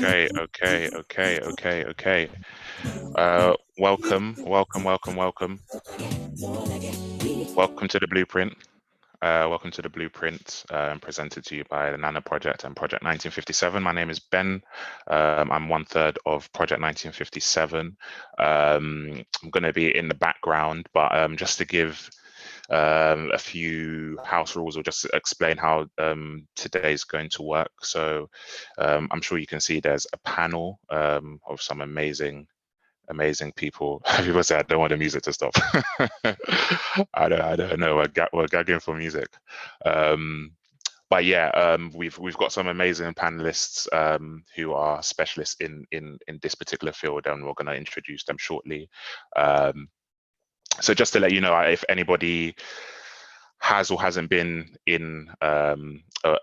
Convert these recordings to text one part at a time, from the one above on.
Okay. Welcome. Welcome to the Blueprint. Welcome to the Blueprint, presented to you by the Nana Project and Project 1957. My name is Ben. I'm one third of Project 1957. I'm going to be in the background, but just to give a few house rules or just explain how today's going to work. So I'm sure you can see there's a panel of some amazing people. People say I don't want the music to stop. I don't know. We're gagging for music. But yeah, we've got some amazing panelists who are specialists in this particular field, and we're going to introduce them shortly. So just to let you know, if anybody has or hasn't been in a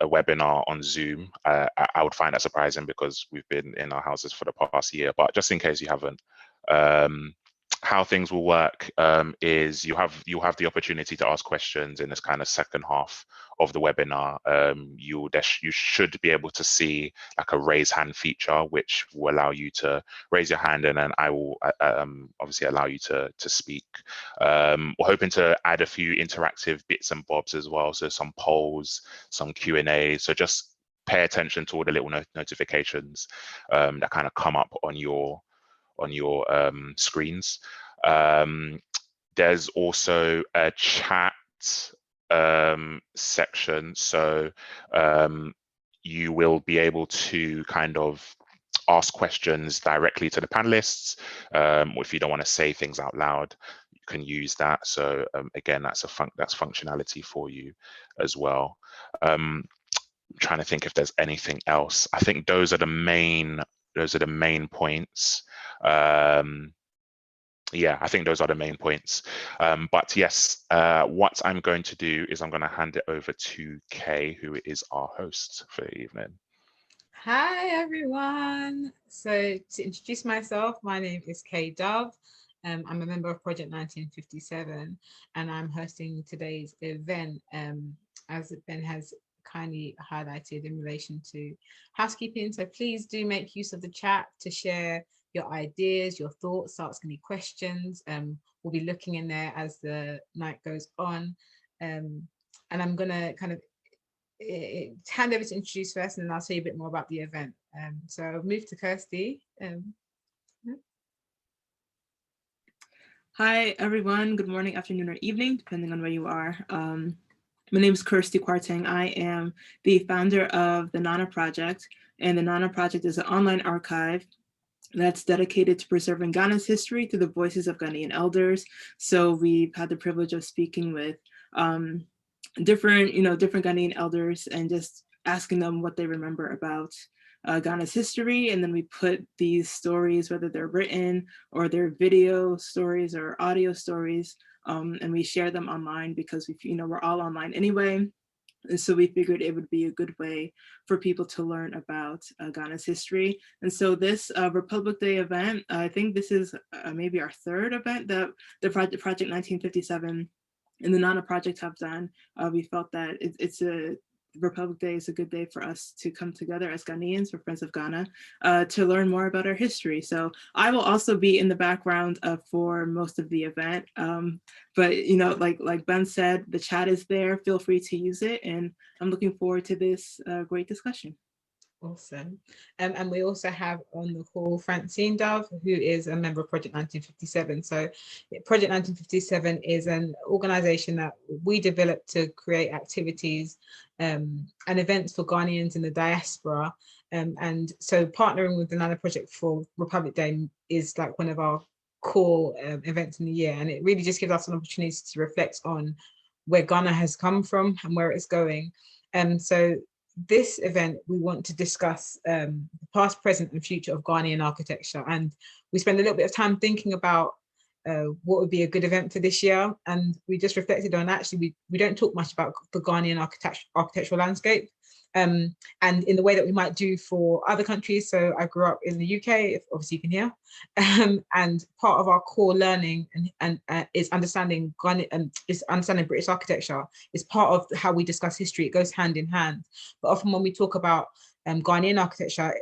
webinar on Zoom, I would find that surprising because we've been in our houses for the past year. But just in case you haven't, how things will work is you'll have the opportunity to ask questions in this kind of second half of the webinar. You should be able to see like a raise hand feature, which will allow you to raise your hand, and then I will obviously allow you to speak. We're hoping to add a few interactive bits and bobs as well, so some polls, some Q&A. So just pay attention to all the little notifications that kind of come up on your screens. There's also a chat section, so you will be able to kind of ask questions directly to the panelists. If you don't want to say things out loud, you can use that. So again, that's functionality for you as well. I'm trying to think if there's anything else. I think those are the main points. Yeah, I think those are the main points. But yes, what I'm going to do is I'm going to hand it over to Kay, who is our host for the evening. Hi, everyone. So to introduce myself, my name is Kay Dove. I'm a member of Project 1957, and I'm hosting today's event, as Ben has kindly highlighted in relation to housekeeping. So please do make use of the chat to share your ideas, your thoughts, ask any questions. We'll be looking in there as the night goes on. And I'm going to kind of hand over to introduce first, and then I'll tell you a bit more about the event. So I'll move to Kirsty. Hi, everyone. Good morning, afternoon, or evening, depending on where you are. My name is Kirsty Kwarteng. I am the founder of the Nana Project, and the Nana Project is an online archive that's dedicated to preserving Ghana's history through the voices of Ghanaian elders. So we've had the privilege of speaking with different Ghanaian elders and just asking them what they remember about Ghana's history. And then we put these stories, whether they're written or they're video stories or audio stories, and we share them online because we're all online anyway. And so we figured it would be a good way for people to learn about Ghana's history. And so this Republic Day event, I think this is maybe our third event that the Project 1957 and the Nana Project have done. We felt that Republic Day is a good day for us to come together as Ghanaians or Friends of Ghana to learn more about our history. So I will also be in the background for most of the event. But like Ben said, the chat is there. Feel free to use it, and I'm looking forward to this great discussion. Awesome. And we also have on the call Francine Dove, who is a member of Project 1957. So Project 1957 is an organization that we developed to create activities and events for Ghanaians in the diaspora. And so partnering with the Nana Project for Republic Day is like one of our core events in the year. And it really just gives us an opportunity to reflect on where Ghana has come from and where it's going. So this event, we want to discuss the past, present, and future of Ghanaian architecture. And we spend a little bit of time thinking about what would be a good event for this year. And we just reflected on, actually, we don't talk much about the Ghanaian architectural landscape. And in the way that we might do for other countries. So I grew up in the UK, if obviously you can hear, and part of our core learning and is understanding British architecture. Is part of how we discuss history. It goes hand in hand. But often when we talk about Ghanaian architecture,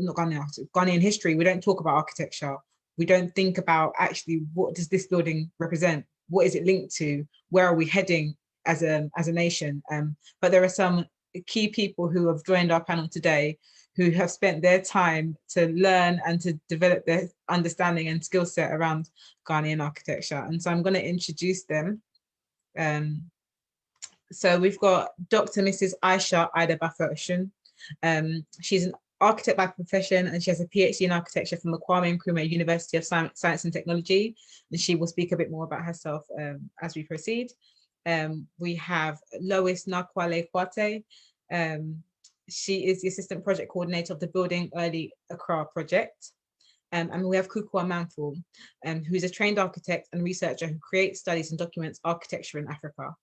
not Ghanaian, Ghanaian history, we don't talk about architecture. We don't think about actually what does this building represent? What is it linked to? Where are we heading as a nation? But there are some key people who have joined our panel today who have spent their time to learn and to develop their understanding and skill set around Ghanaian architecture. And so I'm going to introduce them. So we've got Dr. Mrs. Aisha Ida Baffa-Oshun. She's an architect by profession, and she has a PhD in architecture from the Kwame Nkrumah University of Science and Technology. And she will speak a bit more about herself as we proceed. We have Lois Nakwale Kwate. She is the assistant project coordinator of the Building Early Accra project. And we have Kukua Manful, who's a trained architect and researcher who creates, studies and documents architecture in Africa.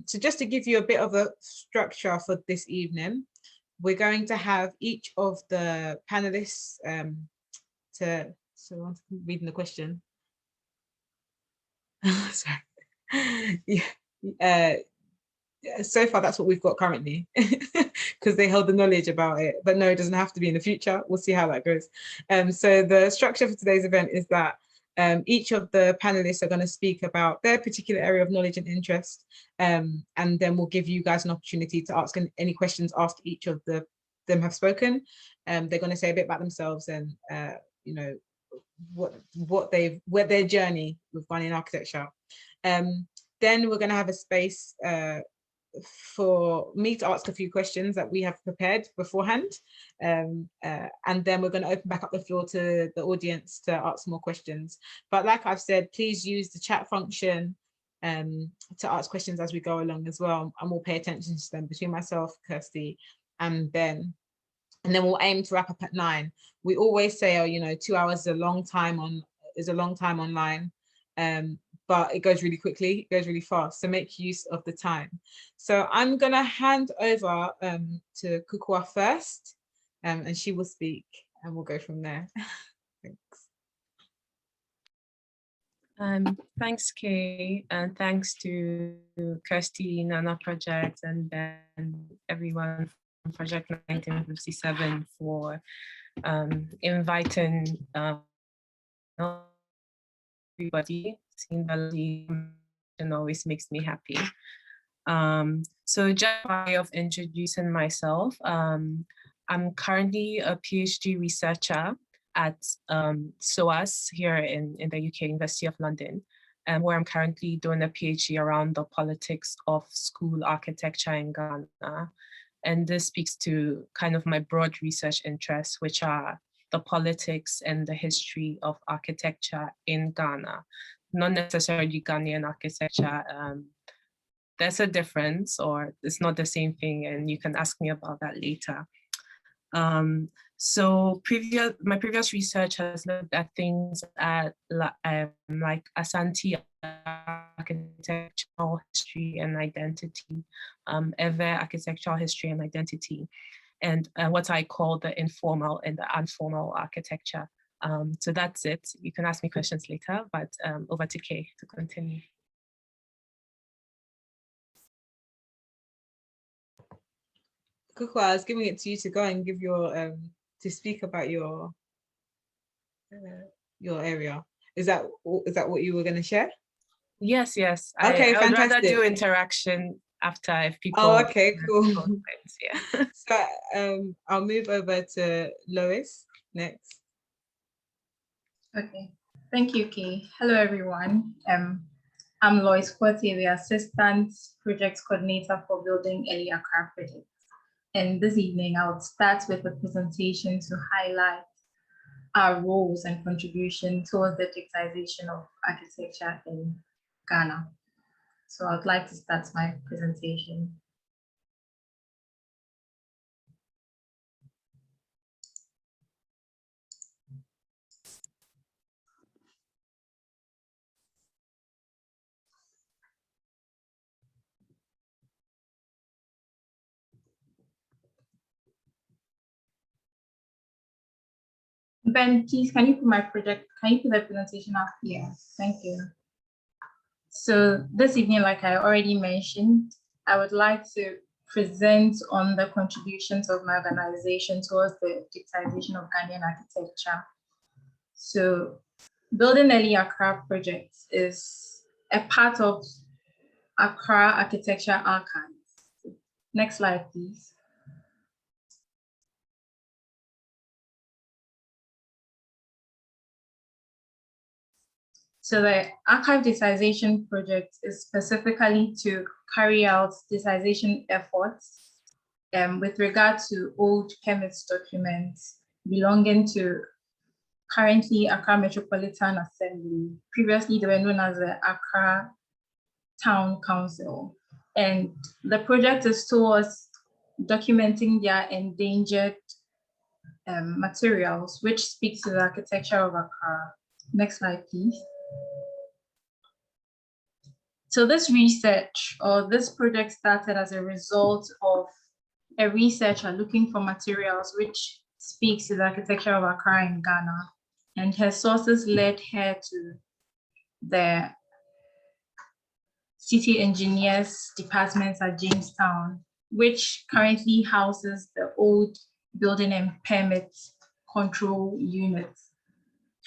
So just to give you a bit of a structure for this evening, we're going to have each of the panelists so I'm reading the question. Sorry. Yeah. So far, that's what we've got currently, because they held the knowledge about it. But no, it doesn't have to be in the future. We'll see how that goes. So the structure for today's event is that each of the panelists are going to speak about their particular area of knowledge and interest, and then we'll give you guys an opportunity to ask any questions after each of them have spoken. They're going to say a bit about themselves and you know, what their journey with Ghanaian architecture. Then we're going to have a space for me to ask a few questions that we have prepared beforehand, and then we're going to open back up the floor to the audience to ask more questions. But like I've said, please use the chat function to ask questions as we go along as well, and we'll pay attention to them between myself, Kirsty, and Ben. And then we'll aim to wrap up at 9. We always say, oh, you know, 2 hours is a long time online. But it goes really quickly, it goes really fast, so make use of the time. So I'm gonna hand over to Kukua first, and she will speak, and we'll go from there. Thanks. Thanks, Kay, and thanks to Kirsty, Nana Project, and then everyone from Project 1957 for inviting everybody. Seeing and always makes me happy. So just by way of introducing myself, I'm currently a PhD researcher at SOAS here in the UK, University of London, where I'm currently doing a PhD around the politics of school architecture in Ghana. And this speaks to kind of my broad research interests, which are the politics and the history of architecture in Ghana. Not necessarily Ghanaian architecture. There's a difference, or it's not the same thing, and you can ask me about that later. So my previous research has looked at things at like Asante architectural history and identity, Ewe architectural history and identity, and what I call the informal and the informal architecture. So that's it. You can ask me questions later, but over to Kay to continue. Kukua, I was giving it to you to go and give your to speak about your area. Is that what you were going to share? Yes. Okay, I would rather do interaction after if people. Oh, okay, cool. Yeah. So I'll move over to Lois next. Okay, thank you, Kay. Hello, everyone. I'm Lois Kwate, the Assistant Project Coordinator for Building Early Accra Project. And this evening, I would start with a presentation to highlight our roles and contribution towards the digitization of architecture in Ghana. So I'd like to start my presentation. Ben, please, can you put the presentation up here? Thank you. So this evening, like I already mentioned, I would like to present on the contributions of my organization towards the digitization of Ghanaian architecture. So Building Early Accra project is a part of Accra Architecture Archives. Next slide, please. So the archive digitization project is specifically to carry out digitization efforts with regard to old permits documents belonging to currently Accra Metropolitan Assembly. Previously, they were known as the Accra Town Council. And the project is towards documenting their endangered materials, which speaks to the architecture of Accra. Next slide, please. So this research or this project started as a result of a researcher looking for materials which speaks to the architecture of Accra in Ghana. And her sources led her to the city engineers department at Jamestown, which currently houses the old building and permit control units.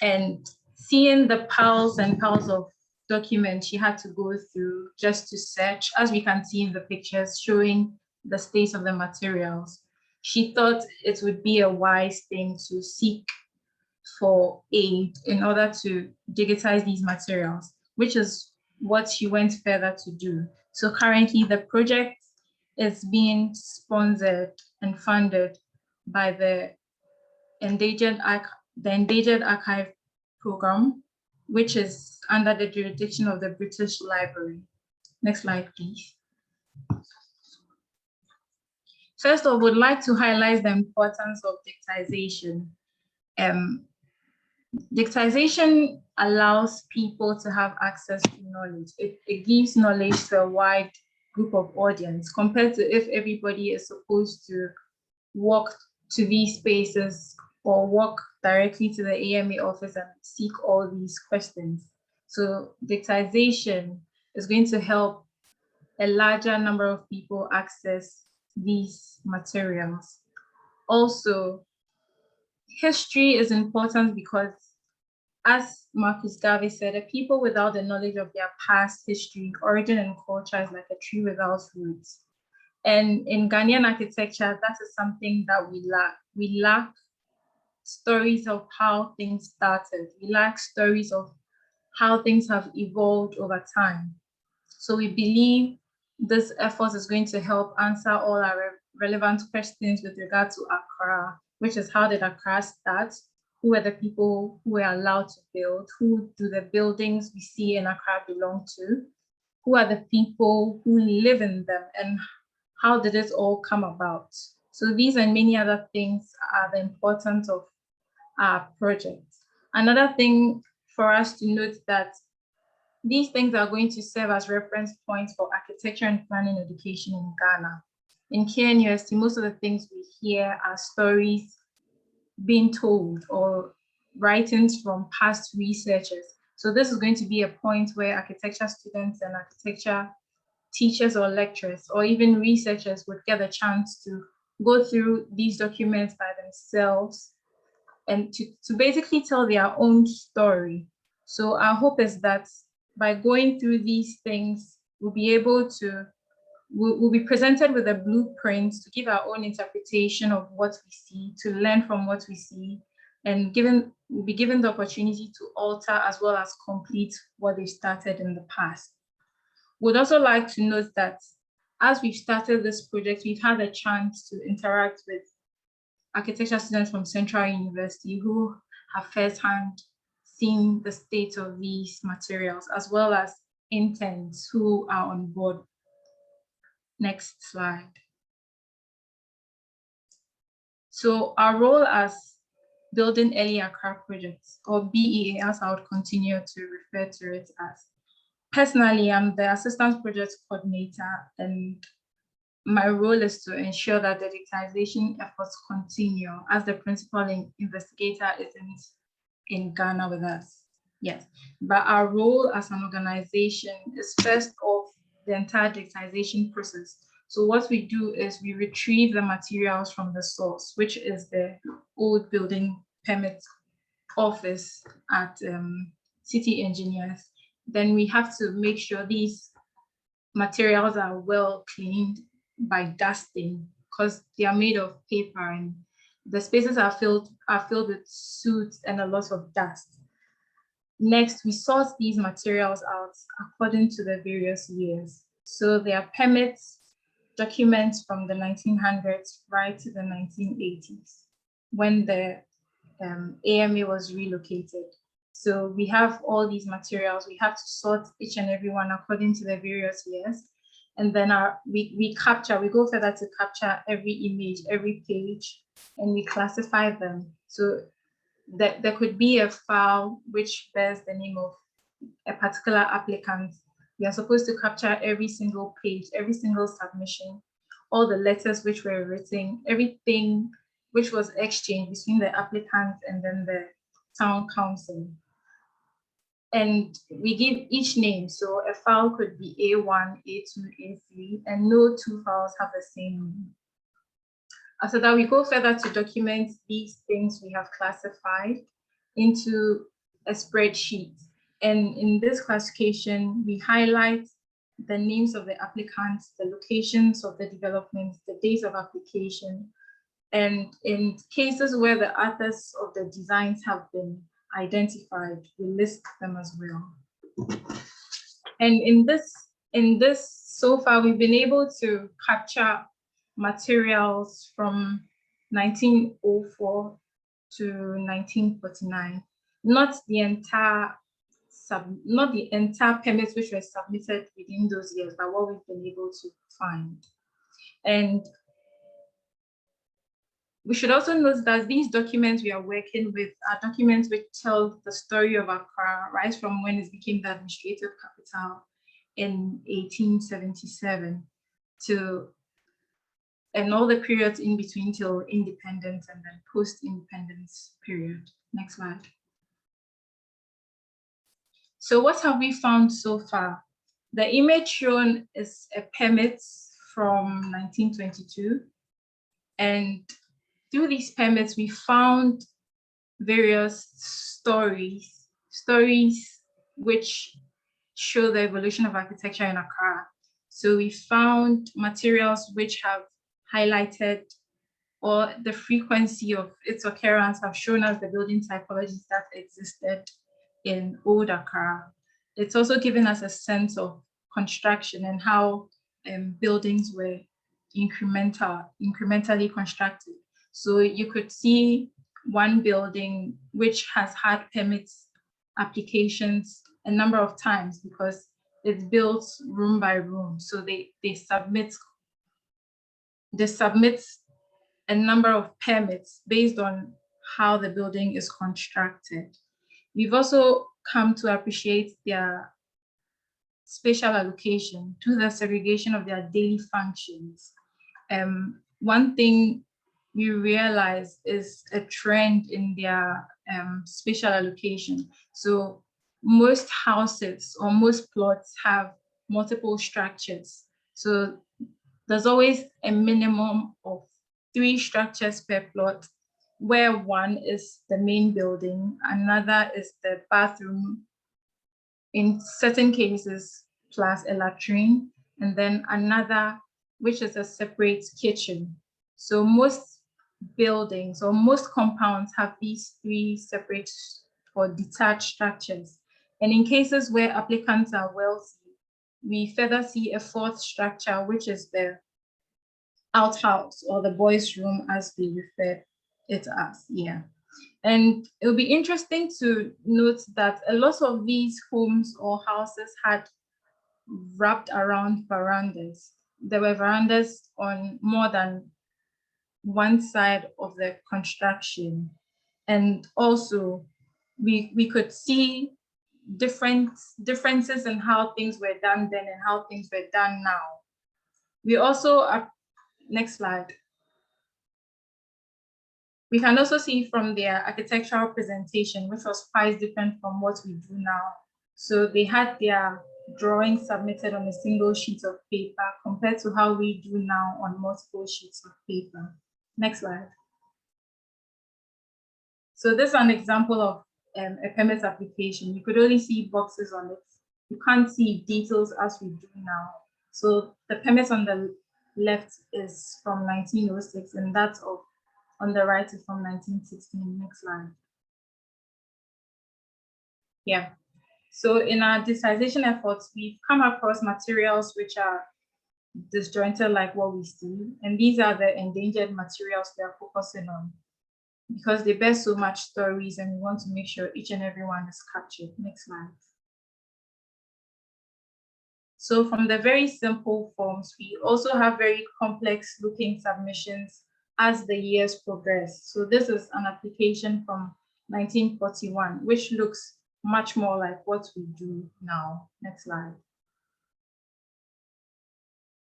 And seeing the piles and piles of documents she had to go through just to search, as we can see in the pictures showing the state of the materials, she thought it would be a wise thing to seek for aid in order to digitize these materials, which is what she went further to do. So currently the project is being sponsored and funded by the Endangered Archive Program, which is under the jurisdiction of the British Library. Next slide, please. First, I would like to highlight the importance of digitization. Digitization allows people to have access to knowledge. It gives knowledge to a wide group of audience compared to if everybody is supposed to walk to these spaces or walk directly to the AMA office and seek all these questions. So digitization is going to help a larger number of people access these materials. Also, history is important because, as Marcus Garvey said, a people without the knowledge of their past history, origin, and culture is like a tree without roots. And in Ghanaian architecture, that is something that we lack. We lack stories of how things started. We lack stories of how things have evolved over time. So we believe this effort is going to help answer all our relevant questions with regard to Accra, which is how did Accra start? Who are the people who were allowed to build? Who do the buildings we see in Accra belong to? Who are the people who live in them? And how did it all come about? So these and many other things are the importance of our project. Another thing for us to note that these things are going to serve as reference points for architecture and planning education in Ghana. In KNUST, most of the things we hear are stories being told or writings from past researchers. So this is going to be a point where architecture students and architecture teachers or lecturers or even researchers would get a chance to go through these documents by themselves and to basically tell their own story. So our hope is that by going through these things, we'll be able to, we'll be presented with a blueprint to give our own interpretation of what we see, to learn from what we see, and we'll be given the opportunity to alter as well as complete what they started in the past. We'd also like to note that as we've started this project, we've had a chance to interact with architecture students from Central University who have firsthand seen the state of these materials, as well as interns who are on board. Next slide. So our role as Building Early Accra projects, or BEA as I would continue to refer to it as. Personally, I'm the Assistant Project Coordinator, and my role is to ensure that the digitization efforts continue as the principal investigator isn't in Ghana with us. Yes, but our role as an organization is first of the entire digitization process. So what we do is we retrieve the materials from the source, which is the old building permit office at city engineers. Then we have to make sure these materials are well cleaned by dusting, because they are made of paper and the spaces are filled with soot and a lot of dust. Next, we sort these materials out according to the various years. So there are permits, documents from the 1900s right to the 1980s, when the AMA was relocated. So we have all these materials. We have to sort each and every one according to the various years. And then we go further to capture every image, every page, and we classify them. So that there could be a file which bears the name of a particular applicant. We are supposed to capture every single page, every single submission, all the letters which were written, everything which was exchanged between the applicant and then the town council. And we give each name. So a file could be A1, A2, A3, and no two files have the same name. After that, we go further to document these things we have classified into a spreadsheet. And in this classification, we highlight the names of the applicants, the locations of the developments, the dates of application. And in cases where the authors of the designs have been identified, we list them as well. And in this, so far, we've been able to capture materials from 1904 to 1949, not the entire permits which were submitted within those years, but what we've been able to find. And we should also note that these documents we are working with are documents which tell the story of Accra, right from when it became the administrative capital in 1877 and all the periods in between till independence and then post-independence period. Next slide. So what have we found so far? The image shown is a permit from 1922. And through these permits, we found various stories which show the evolution of architecture in Accra. So we found materials which have highlighted or the frequency of its occurrence have shown us the building typologies that existed in old Accra. It's also given us a sense of construction and how buildings were incrementally constructed. So you could see one building which has had permits applications a number of times because it's built room by room. So they submit a number of permits based on how the building is constructed. We've also come to appreciate their spatial allocation to the segregation of their daily functions. One thing we realize is a trend in their spatial allocation. So most houses or most plots have multiple structures. So there's always a minimum of 3 structures per plot, where one is the main building, another is the bathroom, in certain cases, plus a latrine, and then another, which is a separate kitchen. So most buildings or most compounds have these 3 separate or detached structures. And in cases where applicants are wealthy, we further see a 4th structure, which is the outhouse or the boys' room, as they refer it as. Yeah. And it'll be interesting to note that a lot of these homes or houses had wrapped around verandas. There were verandas on more than one side of the construction. And also we could see differences in how things were done then and how things were done now. We also, next slide. We can also see from their architectural presentation, which was quite different from what we do now. So they had their drawings submitted on a single sheet of paper compared to how we do now on multiple sheets of paper. Next slide. So this is an example of a permit application. You could only see boxes on it. You can't see details as we do now. So the permit on the left is from 1906 and that on the right is from 1916. Next slide. Yeah. So in our digitization efforts, we've come across materials which are disjointed like what we see. And these are the endangered materials we are focusing on because they bear so much stories and we want to make sure each and every one is captured. Next slide. So from the very simple forms, we also have very complex looking submissions as the years progress. So this is an application from 1941, which looks much more like what we do now. Next slide.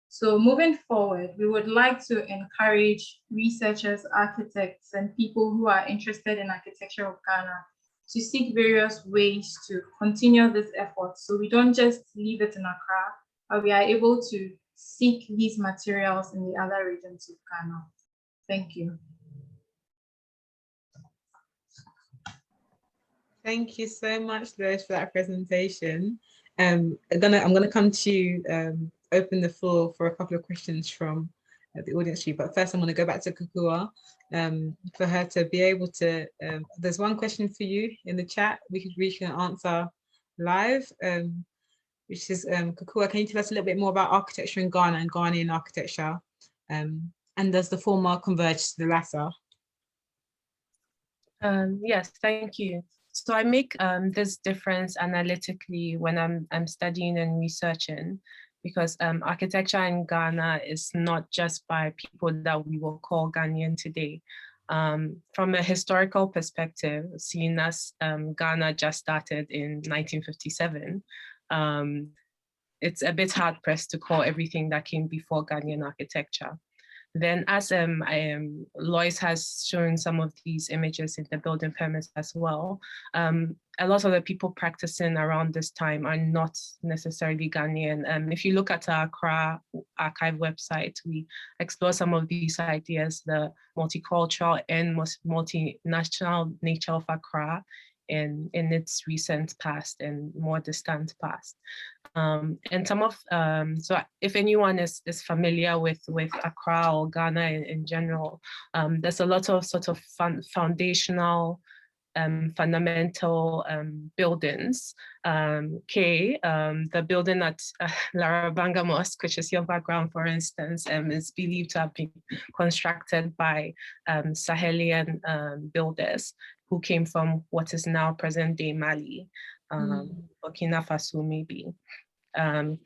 So moving forward, we would like to encourage researchers, architects, and people who are interested in architecture of Ghana to seek various ways to continue this effort. So we don't just leave it in Accra, but we are able to seek these materials in the other regions of Ghana. Thank you. Thank you so much, Lois, for that presentation. I'm gonna come to you, open the floor for a couple of questions from the audience sheet, but first I'm gonna go back to Kukua for her to be able to, there's one question for you in the chat we can answer live, which is, Kukua, can you tell us a little bit more about architecture in Ghana and Ghanaian architecture? And does the former converge to the latter? Yes, thank you. So I make this difference analytically when I'm studying and researching, because architecture in Ghana is not just by people that we will call Ghanaian today. From a historical perspective, seeing as Ghana just started in 1957, it's a bit hard pressed to call everything that came before Ghanaian architecture. Then as Lois has shown some of these images in the building permits as well, a lot of the people practicing around this time are not necessarily Ghanaian. If you look at our Accra archive website, we explore some of these ideas, the multicultural and multinational nature of Accra in its recent past and more distant past. And some of, so if anyone is familiar with Accra or Ghana in general, there's a lot of sort of foundational, fundamental buildings. The building at Larabanga Mosque, which is your background, for instance, is believed to have been constructed by Sahelian builders who came from what is now present-day Mali, Burkina Faso maybe.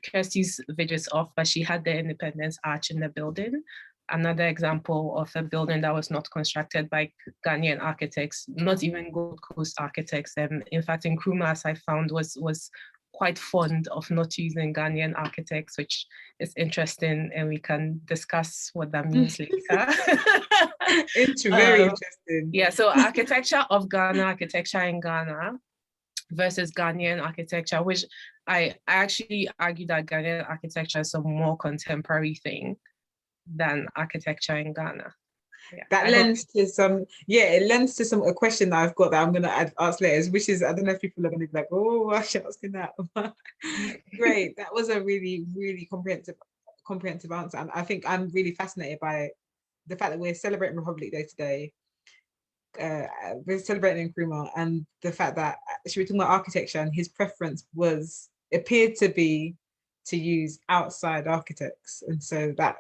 Kirsty's video's off, but she had the Independence Arch in the building. Another example of a building that was not constructed by Ghanaian architects, not even Gold Coast architects. And in fact, in Nkrumah, as I found, was quite fond of not using Ghanaian architects, which is interesting, and we can discuss what that means later. It's very interesting. Yeah, so architecture of Ghana, architecture in Ghana versus Ghanaian architecture, which I actually argue that Ghanaian architecture is a more contemporary thing than architecture in Ghana. Yeah, that lends to some, it lends to a question that I've got that I'm going to ask later, which is, I don't know if people are going to be like, oh, I should ask that. Great, that was a really, really comprehensive answer. And I think I'm really fascinated by the fact that we're celebrating Republic Day today. We're celebrating Nkrumah, and the fact that actually we're talking about architecture, and his preference appeared to be to use outside architects. And so that,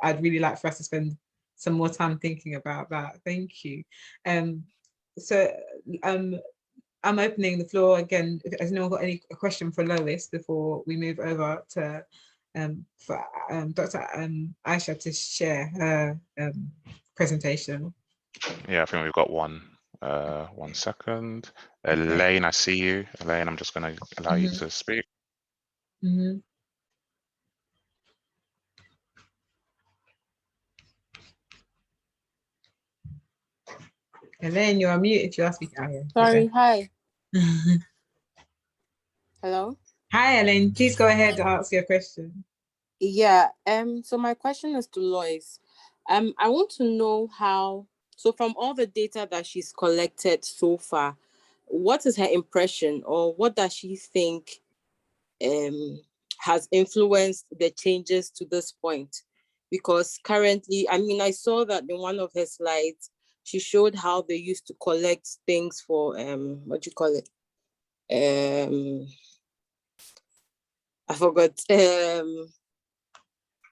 I'd really like for us to spend some more time thinking about that. Thank you. So I'm opening the floor again. Has anyone got any question for Lois before we move over to for Dr. Aisha to share her presentation? Yeah, I think we've got one. 1 second. Elaine, I see you. Elaine, I'm just going to allow you to speak. Elaine, you're on mute if you are speaking. Sorry, hi. Hello? Hi, Ellen. Please go ahead and ask your question. Yeah, so my question is to Lois. I want to know how, so from all the data that she's collected so far, what is her impression, or what does she think has influenced the changes to this point? Because currently, I mean, I saw that in one of her slides, she showed how they used to collect things for, what do you call it? I forgot,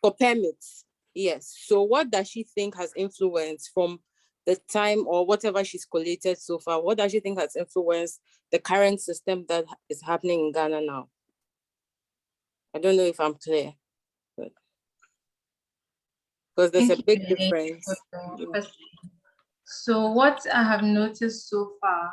for permits. Yes. So what does she think has influenced from the time, or whatever she's collated so far, what does she think has influenced the current system that is happening in Ghana now? I don't know if I'm clear, but because there's a big difference. So what I have noticed so far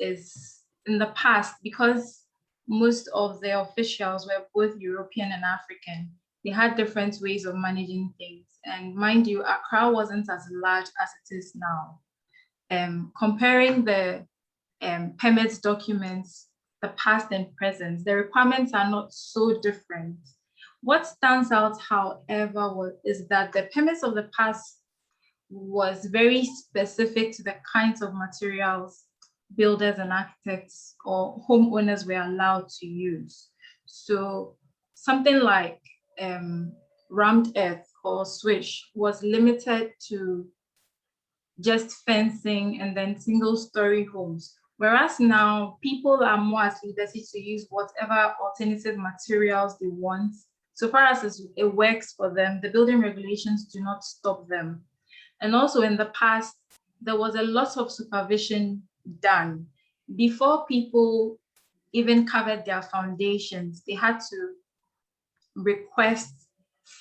is, in the past, because most of the officials were both European and African, they had different ways of managing things. And mind you, Accra wasn't as large as it is now. Comparing the permits documents, the past and present, the requirements are not so different. What stands out, however, is that the permits of the past was very specific to the kinds of materials builders and architects or homeowners were allowed to use. So something like rammed earth or swish was limited to just fencing and then single-story homes. Whereas now people are more at liberty to use whatever alternative materials they want. So far as it works for them, the building regulations do not stop them. And also in the past, there was a lot of supervision done. Before people even covered their foundations, they had to request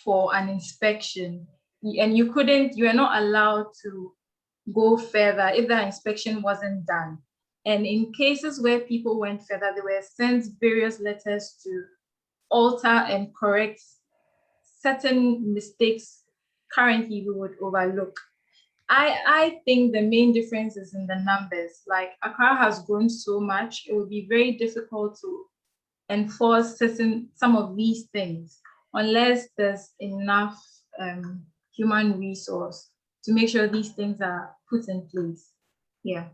for an inspection. And you were not allowed to go further if that inspection wasn't done. And in cases where people went further, they were sent various letters to alter and correct certain mistakes currently we would overlook. I think the main difference is in the numbers. Like, Accra has grown so much, it would be very difficult to enforce some of these things unless there's enough human resource to make sure these things are put in place. Yeah.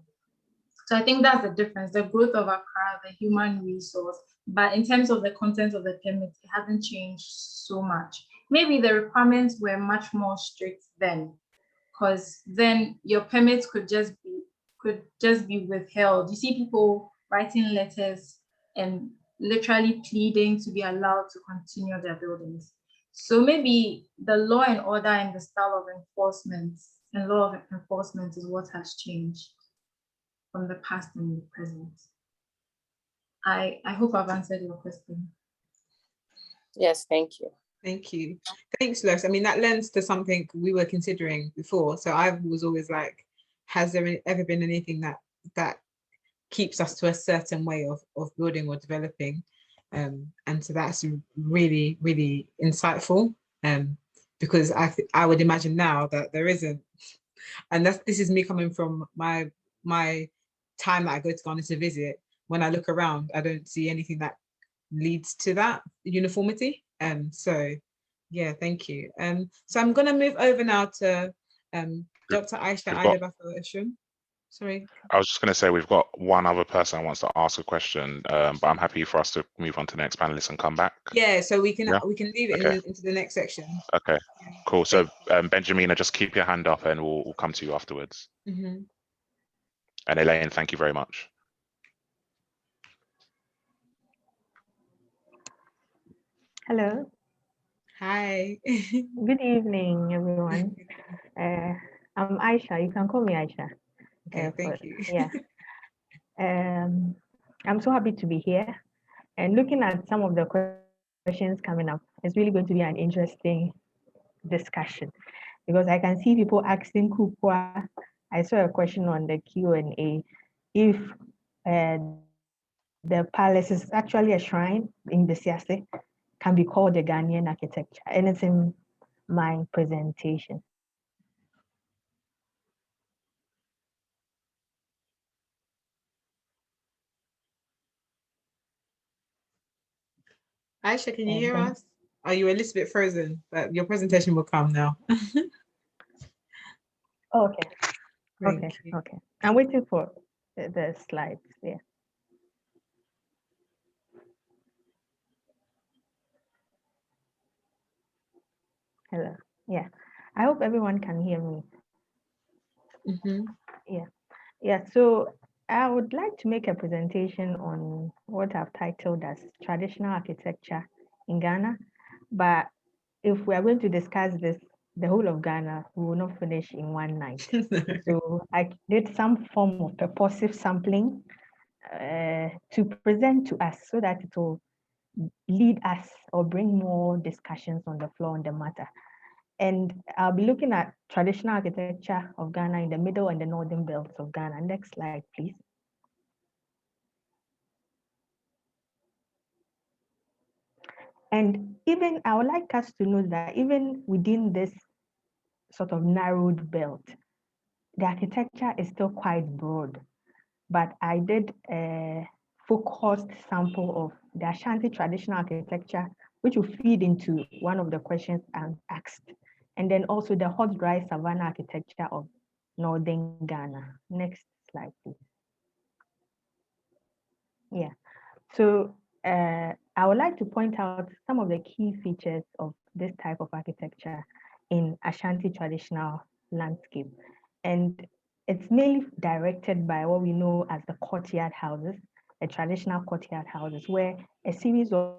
So I think that's the difference, the growth of Accra, the human resource. But in terms of the content of the permit, it hasn't changed so much. Maybe the requirements were much more strict then, because then your permits could just be withheld. You see people writing letters and literally pleading to be allowed to continue their buildings. So maybe the law and order and the style of enforcement and law of enforcement is what has changed from the past and the present. I hope I've answered your question. Yes, thank you. Thank you. Thanks, Los. I mean, that lends to something we were considering before. So I was always like, has there ever been anything that keeps us to a certain way of building or developing? And so that's really, really insightful. Because I would imagine now that there isn't. And this is me coming from my time that I go to Ghana to visit. When I look around, I don't see anything that leads to that uniformity. So yeah, thank you. So I'm gonna move over now to Dr. Aisha Adebayo. Sorry. I was just going to say we've got one other person who wants to ask a question, but I'm happy for us to move on to the next panelist and come back. Yeah, so we can leave it into the next section. Okay, cool. So Benjamina, just keep your hand up and we'll come to you afterwards. Mm-hmm. And Elaine, thank you very much. Hello. Hi. Good evening, everyone. I'm Aisha. You can call me Aisha. Okay, thank you. Yeah. I'm so happy to be here. And looking at some of the questions coming up, it's really going to be an interesting discussion because I can see people asking Kukwa. I saw a question on the Q&A. If the palace is actually a shrine in the Siase, can be called the Ghanaian architecture, and it's in my presentation. Aisha, can you And hear then, us? Are you a little bit frozen? But your presentation will come now. oh, okay, Thank okay, you. okay. I'm waiting for the slides. Yeah. Hello. Yeah. I hope everyone can hear me. Mhm. Yeah. Yeah. So I would like to make a presentation on what I've titled as traditional architecture in Ghana. But if we are going to discuss this, the whole of Ghana, we will not finish in one night. So I did some form of purposive sampling to present to us so that it will lead us or bring more discussions on the floor on the matter. And I'll be looking at traditional architecture of Ghana in the middle and the northern belts of Ghana. Next slide, please. And even I would like us to know that even within this sort of narrowed belt, the architecture is still quite broad. But I did a focused sample of the Ashanti traditional architecture, which will feed into one of the questions I'm asked. And then also the hot dry savanna architecture of northern Ghana. Next slide, please. Yeah. So I would like to point out some of the key features of this type of architecture in Ashanti traditional landscape. And it's mainly directed by what we know as the courtyard houses, the traditional courtyard houses, where a series of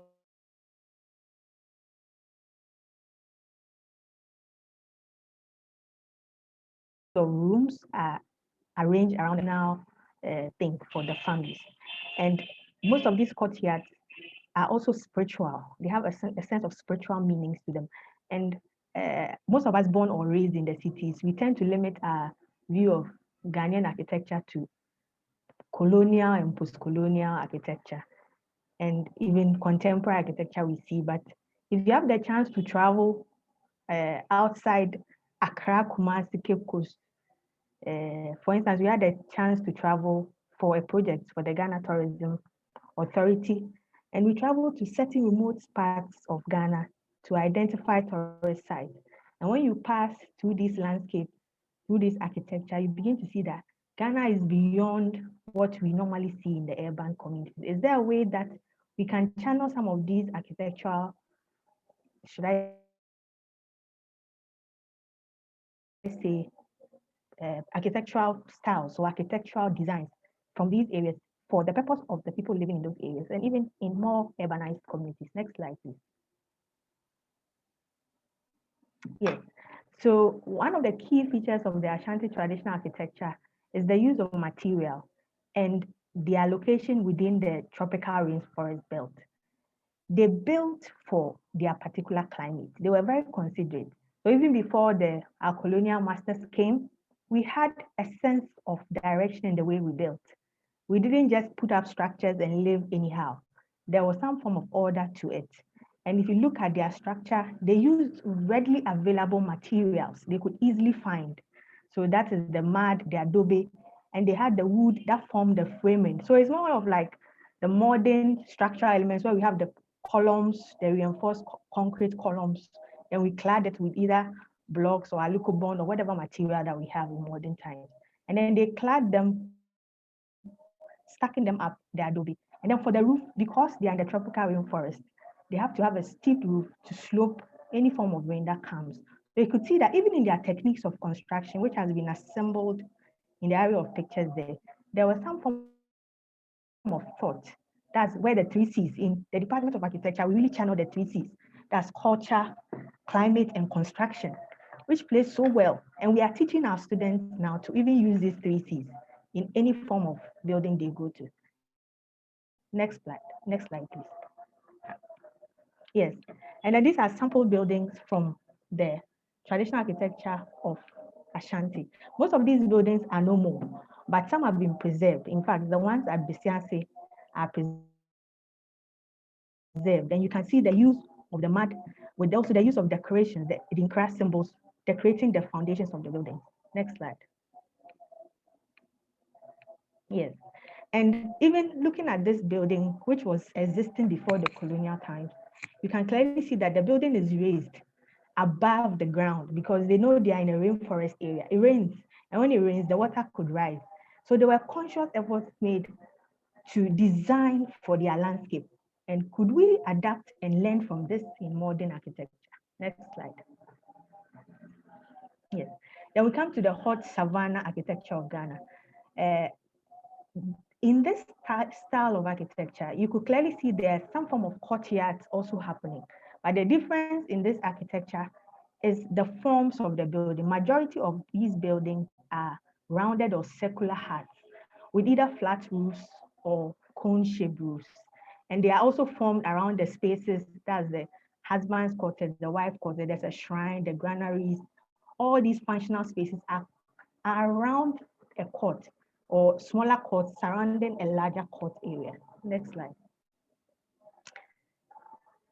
rooms are arranged around the now thing for the families. And most of these courtyards are also spiritual. They have a sense of spiritual meanings to them. And most of us born or raised in the cities, we tend to limit our view of Ghanaian architecture to colonial and post-colonial architecture and even contemporary architecture we see. But if you have the chance to travel outside Accra, Kumasi, Cape Coast, for instance, we had a chance to travel for a project for the Ghana Tourism Authority, and we traveled to certain remote parts of Ghana to identify tourist sites. And when you pass through this landscape, through this architecture, you begin to see that Ghana is beyond what we normally see in the urban communities. Is there a way that we can channel some of these architectural, should I say, architectural styles or architectural designs from these areas for the purpose of the people living in those areas and even in more urbanized communities? Next slide, please. Yes. So one of the key features of the Ashanti traditional architecture is the use of material and their location within the tropical rainforest belt. They built for their particular climate. They were very considerate. So even before our colonial masters came, we had a sense of direction in the way we built. We didn't just put up structures and live anyhow. There was some form of order to it. And if you look at their structure, they used readily available materials they could easily find. So that is the mud, the adobe, and they had the wood that formed the framing. So it's more of like the modern structural elements where we have the columns, the reinforced concrete columns, and we clad it with either blocks or aluko bond or whatever material that we have in modern times. And then they clad them, stacking them up, the adobe. And then for the roof, because they are in the tropical rainforest, they have to have a steep roof to slope any form of rain that comes. So you could see that even in their techniques of construction, which has been assembled in the area of pictures there was some form of thought. That's where the 3Cs in the Department of Architecture, we really channel the 3Cs. That's culture, climate, and construction, which plays so well. And we are teaching our students now to even use these 3Cs in any form of building they go to. Next slide, please. Yes, and then these are sample buildings from the traditional architecture of Ashanti. Most of these buildings are no more, but some have been preserved. In fact, the ones at Bisiansi are preserved. And you can see the use of the mud with also the use of decorations, the Idinkra symbols, decorating the foundations of the buildings. Next slide. Yes, and even looking at this building, which was existing before the colonial times, you can clearly see that the building is raised above the ground because they know they are in a rainforest area. It rains, and when it rains, the water could rise. So there were conscious efforts made to design for their landscape. And could we adapt and learn from this in modern architecture? Next slide. Yes. Then we come to the hot savanna architecture of Ghana. In this style of architecture, you could clearly see there's some form of courtyards also happening. But the difference in this architecture is the forms of the building. Majority of these buildings are rounded or circular huts with either flat roofs or cone-shaped roofs. And they are also formed around the spaces, that's the husband's quarters, the wife quarters, there's a shrine, the granaries. All these functional spaces are around a court or smaller courts surrounding a larger court area. Next slide.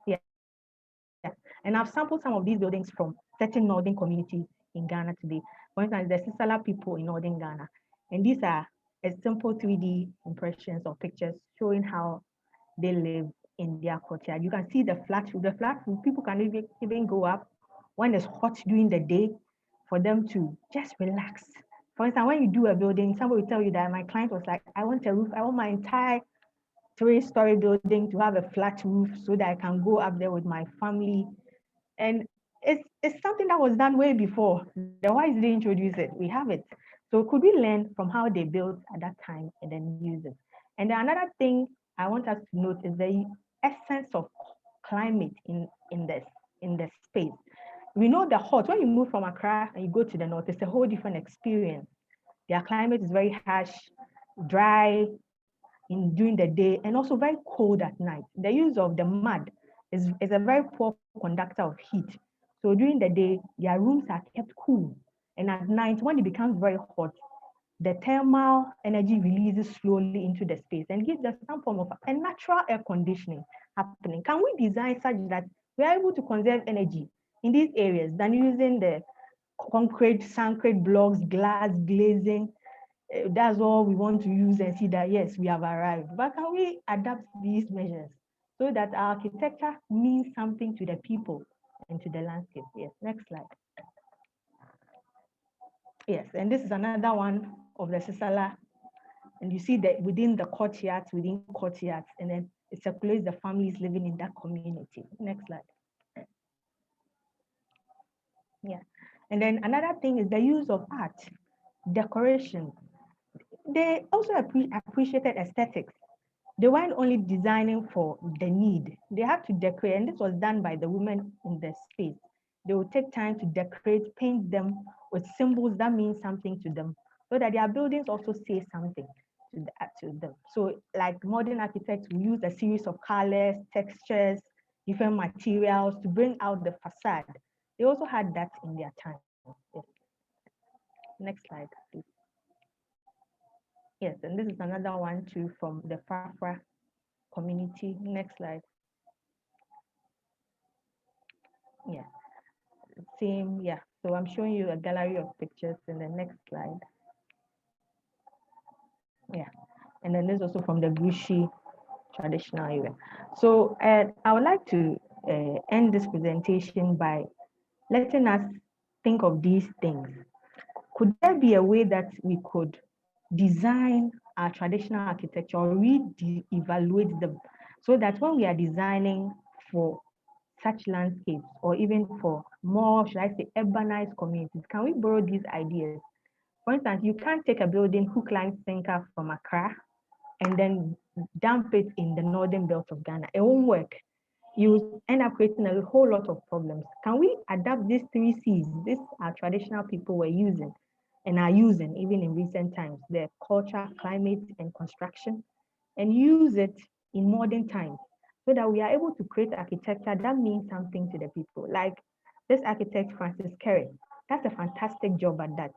Yeah. And I've sampled some of these buildings from certain northern communities in Ghana today. For instance, the Sisala people in northern Ghana. And these are a simple 3D impressions or pictures showing how they live in their courtyard. You can see the flat roof. The flat roof, people can even go up when it's hot during the day for them to just relax. For instance, when you do a building, somebody will tell you that my client was like, I want a roof, I want my entire 3-story building to have a flat roof so that I can go up there with my family. And it's something that was done way before. The why did they introduce it? We have it. So could we learn from how they built at that time and then use it? And then another thing I want us to note is the essence of climate in the space. We know the hot, when you move from Accra and you go to the north, it's a whole different experience. Their climate is very harsh, dry during the day, and also very cold at night. The use of the mud is a very poor conductor of heat. So during the day, their rooms are kept cool. And at night, when it becomes very hot, the thermal energy releases slowly into the space and gives us some form of a natural air conditioning happening. Can we design such that we are able to conserve energy in these areas than using the concrete blocks, glass, glazing? That's all we want to use and see that, yes, we have arrived. But can we adapt these measures so that our architecture means something to the people and to the landscape? Yes, next slide. Yes, and this is another one of the Sisala. And you see that within courtyards, and then it circulates the families living in that community. Next slide. Yeah, and then another thing is the use of art, decoration. They also appreciated aesthetics. They weren't only designing for the need, they had to decorate, and this was done by the women in the space. They would take time to decorate, paint them with symbols that mean something to them, so that their buildings also say something to them. So like modern architects, we use a series of colors, textures, different materials to bring out the facade. They also had that in their time. Yes. Next slide, please. Yes, and this is another one too from the Fafra community. Next slide. Yeah, same, yeah. So I'm showing you a gallery of pictures in the next slide. Yeah, and then this also from the Gushi traditional area. So I would like to end this presentation by letting us think of these things. Could there be a way that we could design our traditional architecture or re-evaluate them so that when we are designing for such landscapes or even for more, should I say, urbanized communities, can we borrow these ideas? For instance, you can't take a building hook, line, sinker from Accra and then dump it in the northern belt of Ghana. It won't work. You end up creating a whole lot of problems. Can we adapt these 3 C's? These are traditional people were using and are using even in recent times, the culture, climate, and construction, and use it in modern times so that we are able to create architecture that means something to the people. Like this architect, Francis Kerry, that's a fantastic job at that,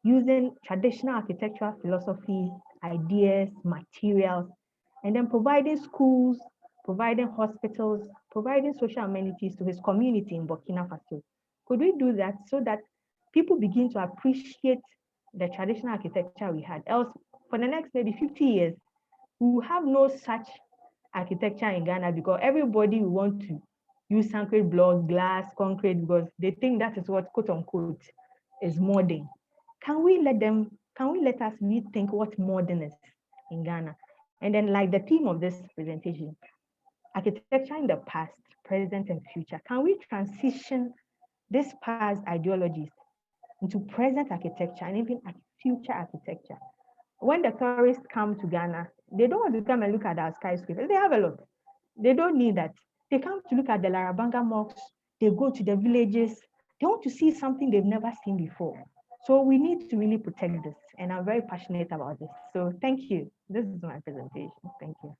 using traditional architectural philosophies, ideas, materials, and then providing schools, providing hospitals, providing social amenities to his community in Burkina Faso. Could we do that so that people begin to appreciate the traditional architecture we had? Else, for the next maybe 50 years, we will have no such architecture in Ghana because everybody will want to use concrete blocks, glass, concrete, because they think that is what, quote unquote, is modern. Can we let us rethink what modern is in Ghana? And then, like the theme of this presentation, architecture in the past, present, and future. Can we transition these past ideologies into present architecture and even future architecture? When the tourists come to Ghana, they don't want to come and look at our skyscrapers. They have a lot. They don't need that. They come to look at the Larabanga mosques. They go to the villages. They want to see something they've never seen before. So we need to really protect this. And I'm very passionate about this. So thank you. This is my presentation. Thank you.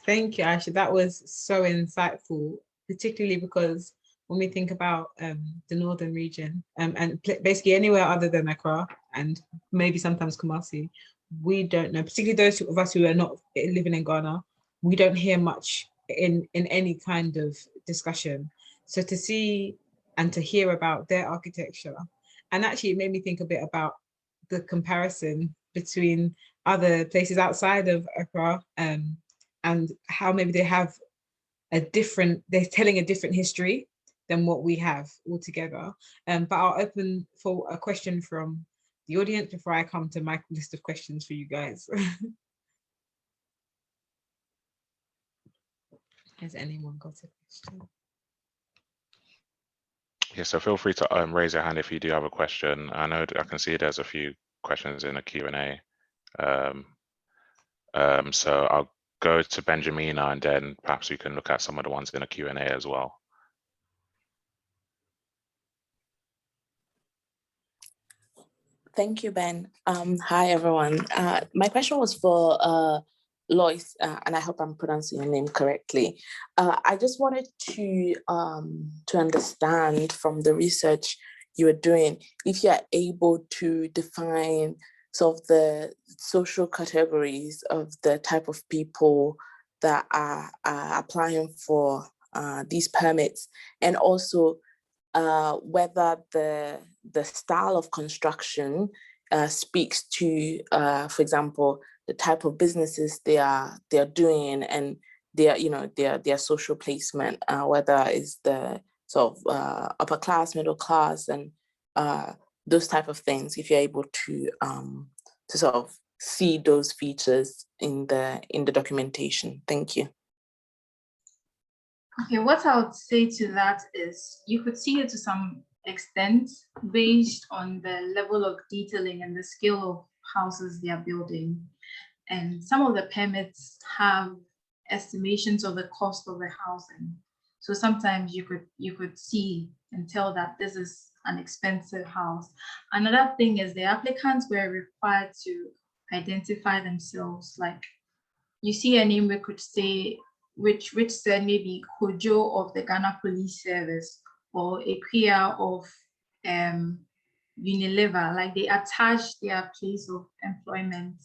Thank you, Aisha. That was so insightful, particularly because when we think about the northern region and basically anywhere other than Accra and maybe sometimes Kumasi, we don't know, particularly those of us who are not living in Ghana, we don't hear much in any kind of discussion. So to see and to hear about their architecture, and actually it made me think a bit about the comparison between other places outside of Accra and how maybe they have they're telling a different history than what we have altogether. But I'll open for a question from the audience before I come to my list of questions for you guys. Has anyone got a question? Yeah, so feel free to raise your hand if you do have a question. I know I can see there's a few questions in the Q&A. So I'll go to Benjamina and then perhaps we can look at some of the ones in the Q&A as well. Thank you, Ben. Hi, everyone. My question was for Lois, and I hope I'm pronouncing your name correctly. I just wanted to understand from the research you were doing, if you are able to define sort of the social categories of the type of people that are applying for these permits, and also whether the style of construction speaks to, for example, the type of businesses they're doing and their social placement, whether it's the sort of upper class, middle class, and those type of things. If you're able to sort of see those features in the documentation. Thank you. Okay, what I would say to that is you could see it to some extent based on the level of detailing and the scale of houses they are building. And some of the permits have estimations of the cost of the housing. So sometimes you could see and tell that this is an expensive house. Another thing is the applicants were required to identify themselves. Like you see a name, we could say, which said maybe Kojo of the Ghana Police Service or Equia of Unilever, like they attached their place of employment,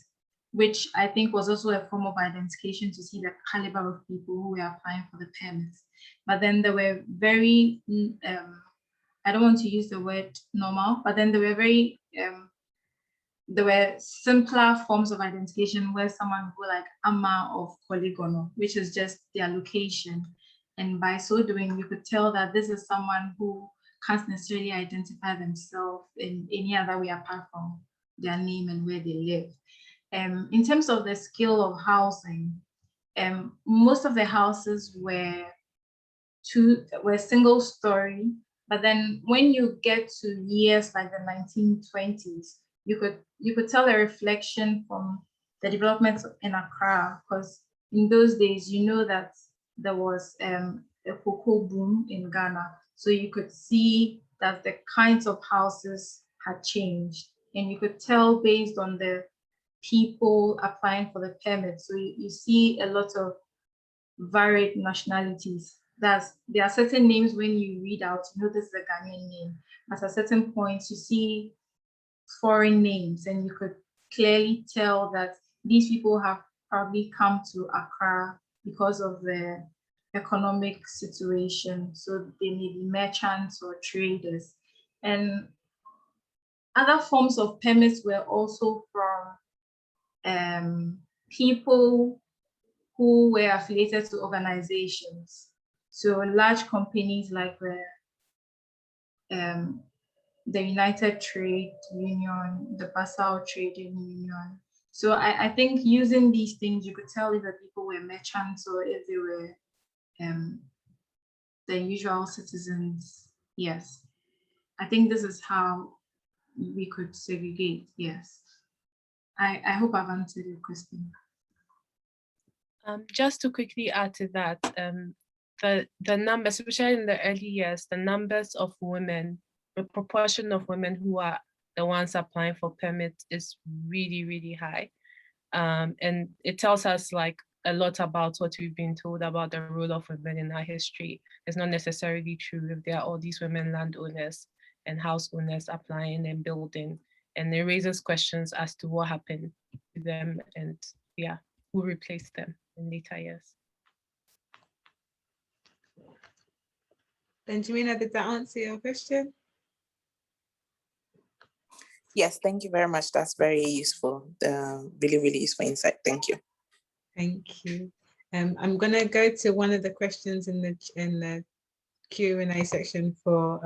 which I think was also a form of identification to see the caliber of people who were applying for the permits. But then there were very, I don't want to use the word normal, but then there were very, there were simpler forms of identification where someone would like Ama of Polygono, which is just their location. And by so doing, you could tell that this is someone who can't necessarily identify themselves in any other way apart from their name and where they live. In terms of the scale of housing, most of the houses were single story, but then when you get to years like the 1920s, you could tell a reflection from the developments in Accra, because in those days, you know that there was a cocoa boom in Ghana. So you could see that the kinds of houses had changed, and you could tell based on the people applying for the permit. So you see a lot of varied nationalities. There are certain names when you read out, you know this is a Ghanaian name. At a certain point, you see foreign names, and you could clearly tell that these people have probably come to Accra because of the economic situation. So they may be merchants or traders. And other forms of permits were also from people who were affiliated to organizations. So large companies like the United Trade Union, the Basel Trading Union. So I think using these things, you could tell if the people were merchants or if they were the usual citizens. Yes, I think this is how we could segregate. Yes, I hope I've answered your question. Just to quickly add to that, the numbers, especially in the early years, the numbers of women, the proportion of women who are the ones applying for permits is really, really high. And it tells us like a lot about what we've been told about the role of women in our history. It's not necessarily true if there are all these women landowners and house owners applying and building. And it raises questions as to what happened to them and yeah, who replaced them in later years. Benjamina, did that answer your question? Yes, thank you very much. That's very useful. Really, really useful insight. Thank you. Thank you. I'm going to go to one of the questions in the Q&A section for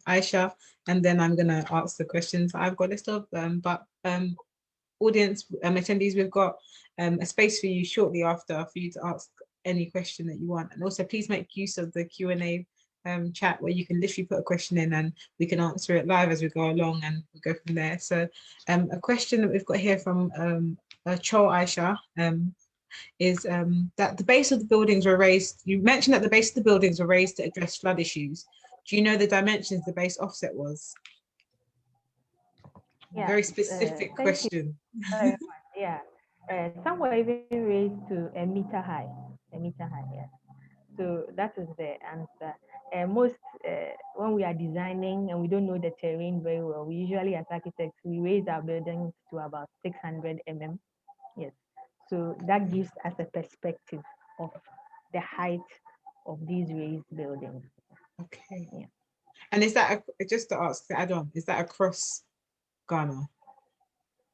Aisha, and then I'm going to ask the questions I've got a list of. But audience attendees, we've got a space for you shortly after for you to ask any question that you want. And also, please make use of the Q&A chat where you can literally put a question in and we can answer it live as we go along and we'll go from there. So a question that we've got here from Cho Aisha is that the base of the buildings were raised. You mentioned that the base of the buildings were raised to address flood issues. Do you know the dimensions the base offset was? Yeah, very specific question. Yeah, some were even raised to a meter high, yeah. So that is the answer. Most, when we are designing and we don't know the terrain very well, we usually as architects, we raise our buildings to about 600 mm. Yes. So that gives us a perspective of the height of these raised buildings. Okay. Yeah. And is that, just to ask, to add on, is that across Ghana?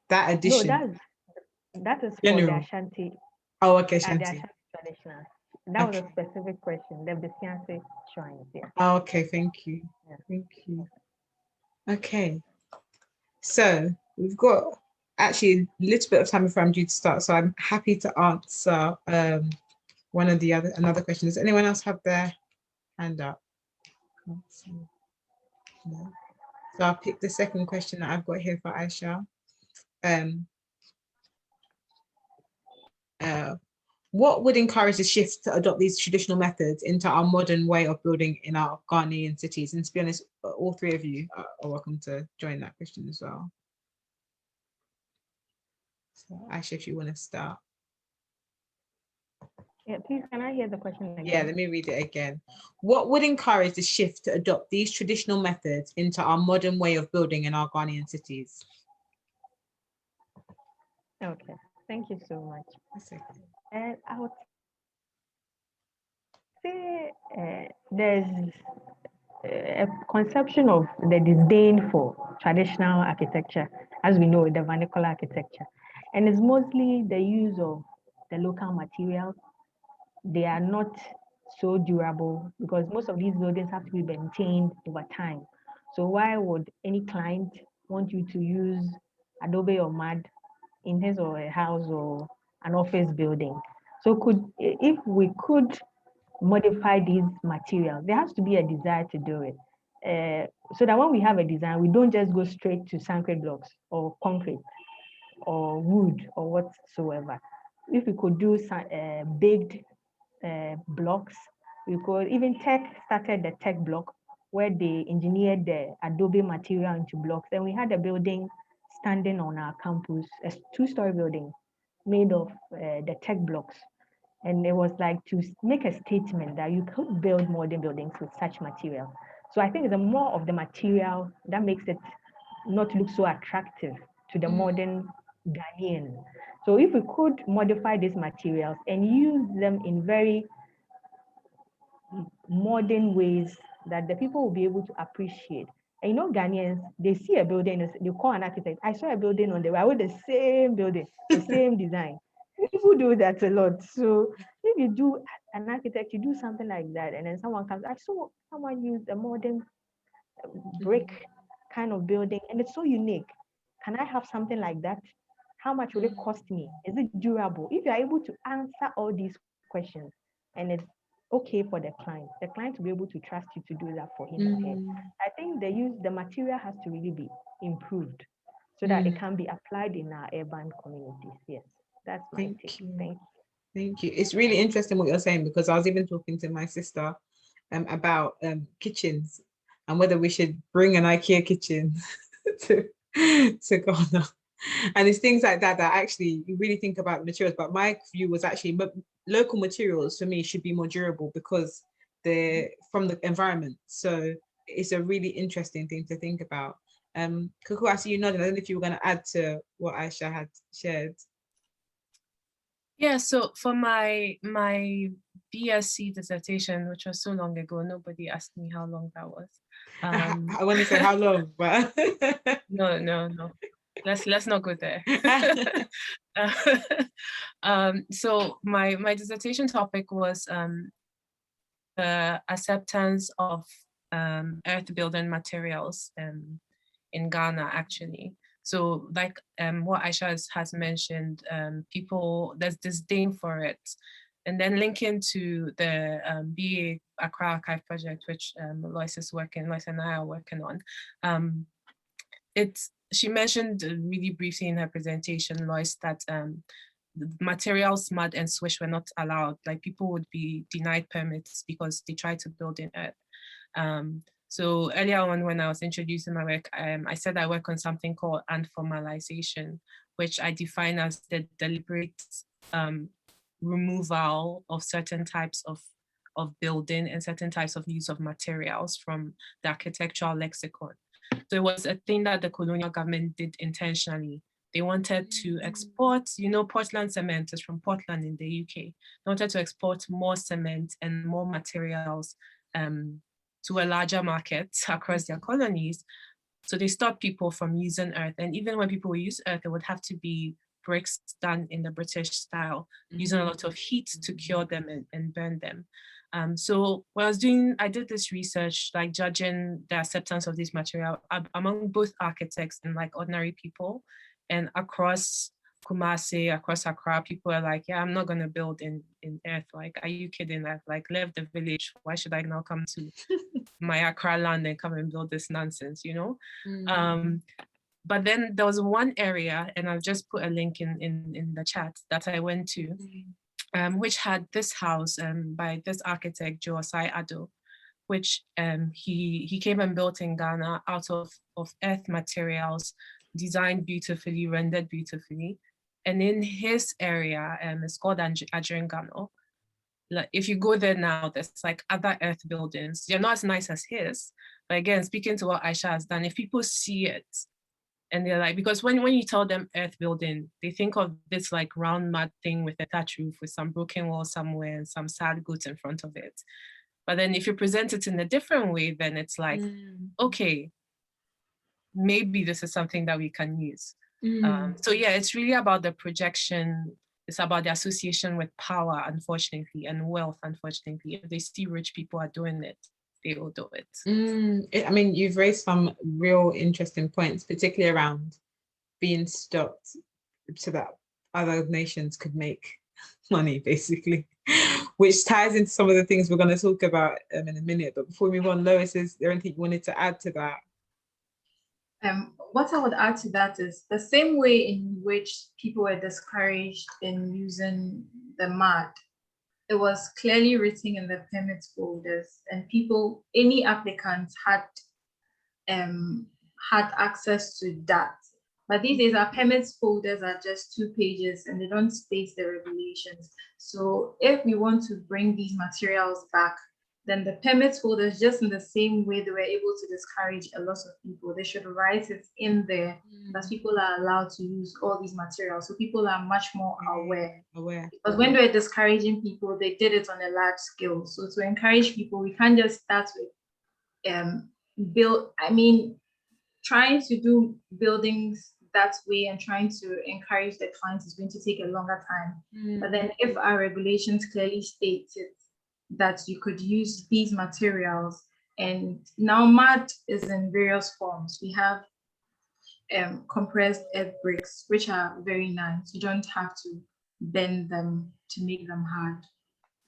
That addition? No, that is General. for the Ashanti. Oh, okay, The Ashanti. Ashanti traditional. That okay. was a specific question. The Bisiansi shrines, yeah. Oh, okay, thank you. Yeah. Thank you. Okay. So we've got actually a little bit of time before I'm due to start, so I'm happy to answer another question. Does anyone else have their hand up? No. So I'll pick the second question that I've got here for Aisha. What would encourage the shift to adopt these traditional methods into our modern way of building in our Ghanaian cities? And to be honest, all three of you are welcome to join that question as well. So Aisha, if you want to start. Yeah, please, can I hear the question again? Yeah, let me read it again. What would encourage the shift to adopt these traditional methods into our modern way of building in our Ghanaian cities? Okay, thank you so much. That's okay. And I would say there's a conception of the disdain for traditional architecture, as we know, the vernacular architecture. And it's mostly the use of the local materials. They are not so durable because most of these buildings have to be maintained over time. So why would any client want you to use adobe or mud in his or her house or an office building? So if we could modify these materials, there has to be a desire to do it. So that when we have a design, we don't just go straight to concrete blocks or concrete or wood or whatsoever. If we could do some baked blocks, we could even started the tech block where they engineered the adobe material into blocks. And we had a building standing on our campus, a two-story building made of the tech blocks. And it was like to make a statement that you could build modern buildings with such material. So I think the more of the material that makes it not look so attractive to the modern Ghanaian. So if we could modify these materials and use them in very modern ways that the people will be able to appreciate. And you know, Ghanaians, they see a building, they call an architect. I saw a building on the way with the same building, the same design. If people do that a lot. So if you do an architect, you do something like that, and then someone comes, I saw someone use a modern brick kind of building, and it's so unique. Can I have something like that? How much will it cost me? Is it durable? If you're able to answer all these questions, and it's okay for the client will be able to trust you to do that for him or her. I think the material has to really be improved so that it can be applied in our urban communities. Yes, that's my take. Thank you. It's really interesting what you're saying, because I was even talking to my sister about kitchens and whether we should bring an IKEA kitchen to Ghana. And it's things like that that actually you really think about materials. But my view was actually local materials for me should be more durable because they're from the environment. So it's a really interesting thing to think about. Kuku, I see you nodding. I don't know if you were going to add to what Aisha had shared. Yeah, so for my BSc dissertation, which was so long ago, nobody asked me how long that was. I want to say how long, but no. Let's not go there. So my dissertation topic was the acceptance of earth building materials in Ghana, actually. So like what Aisha has mentioned, there's disdain for it. And then linking to the BA Accra Archive project, which Lois and I are working on. She mentioned really briefly in her presentation, Lois, that the materials mud and swish were not allowed. Like people would be denied permits because they tried to build in earth. So earlier on when I was introducing my work, I said I work on something called unformalization, which I define as the deliberate removal of certain types of building and certain types of use of materials from the architectural lexicon. So it was a thing that the colonial government did intentionally. They wanted to export, Portland cement is from Portland in the UK. They wanted to export more cement and more materials to a larger market across their colonies. So they stopped people from using earth. And even when people would use earth, it would have to be bricks done in the British style, using a lot of heat to cure them and burn them. So what I was doing, I did this research, like judging the acceptance of this material among both architects and like ordinary people. And across Kumasi, across Accra, people are like, yeah, I'm not going to build in earth. Like, are you kidding? I've like left the village. Why should I now come to my Accra land and come and build this nonsense, But then there was one area, and I'll just put a link in the chat, that I went to, which had this house by this architect, Joasai Ado, which he came and built in Ghana out of earth materials, designed beautifully, rendered beautifully. And in his area, it's called Ajringano. Like if you go there now, there's like other earth buildings. They're not as nice as his. But again, speaking to what Aisha has done, if people see it, and they're like, because when you tell them earth building, they think of this like round mud thing with a thatch roof with some broken wall somewhere and some sad goods in front of it. But then if you present it in a different way, then it's like, okay, maybe this is something that we can use. So yeah, it's really about the projection. It's about the association with power, unfortunately, and wealth, unfortunately. If they see rich people are doing it, they will do it. I mean, you've raised some real interesting points, particularly around being stopped so that other nations could make money, basically, which ties into some of the things we're going to talk about in a minute. But before we move on, Lois, is there anything you wanted to add to that? What I would add to that is the same way in which people were discouraged in using the mud. It was clearly written in the permit folders, and any applicants had access to that. But these days, our permits folders are just 2 pages and they don't state the regulations. So if we want to bring these materials back, then the permits folders, just in the same way they were able to discourage a lot of people, they should write it in there that people are allowed to use all these materials. So people are much more aware. Because when they were discouraging people, they did it on a large scale. So to encourage people, we can't just start with trying to do buildings that way and trying to encourage the clients is going to take a longer time. But then if our regulations clearly stated that you could use these materials, and now mud is in various forms. We have compressed earth bricks, which are very nice. You don't have to bend them to make them hard.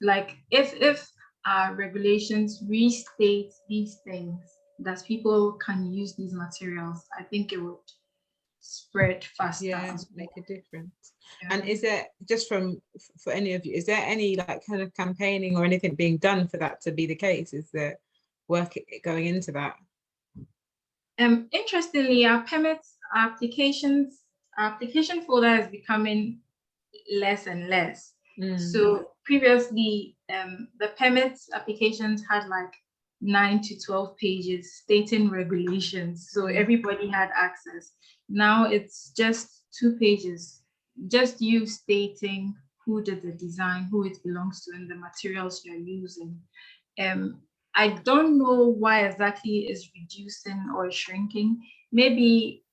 Like if our regulations restate these things, that people can use these materials, I think it would spread faster. Yeah, make a difference. Yeah. And is there, just for any of you, is there any like kind of campaigning or anything being done for that to be the case? Is there work going into that? Interestingly, our permits, our application folder is becoming less and less. So previously, the permits applications had like 9 to 12 pages stating regulations, so everybody had access. Now it's just 2 pages, just you stating who did the design, who it belongs to, and the materials you're using. I don't know why exactly it's reducing or shrinking. Maybe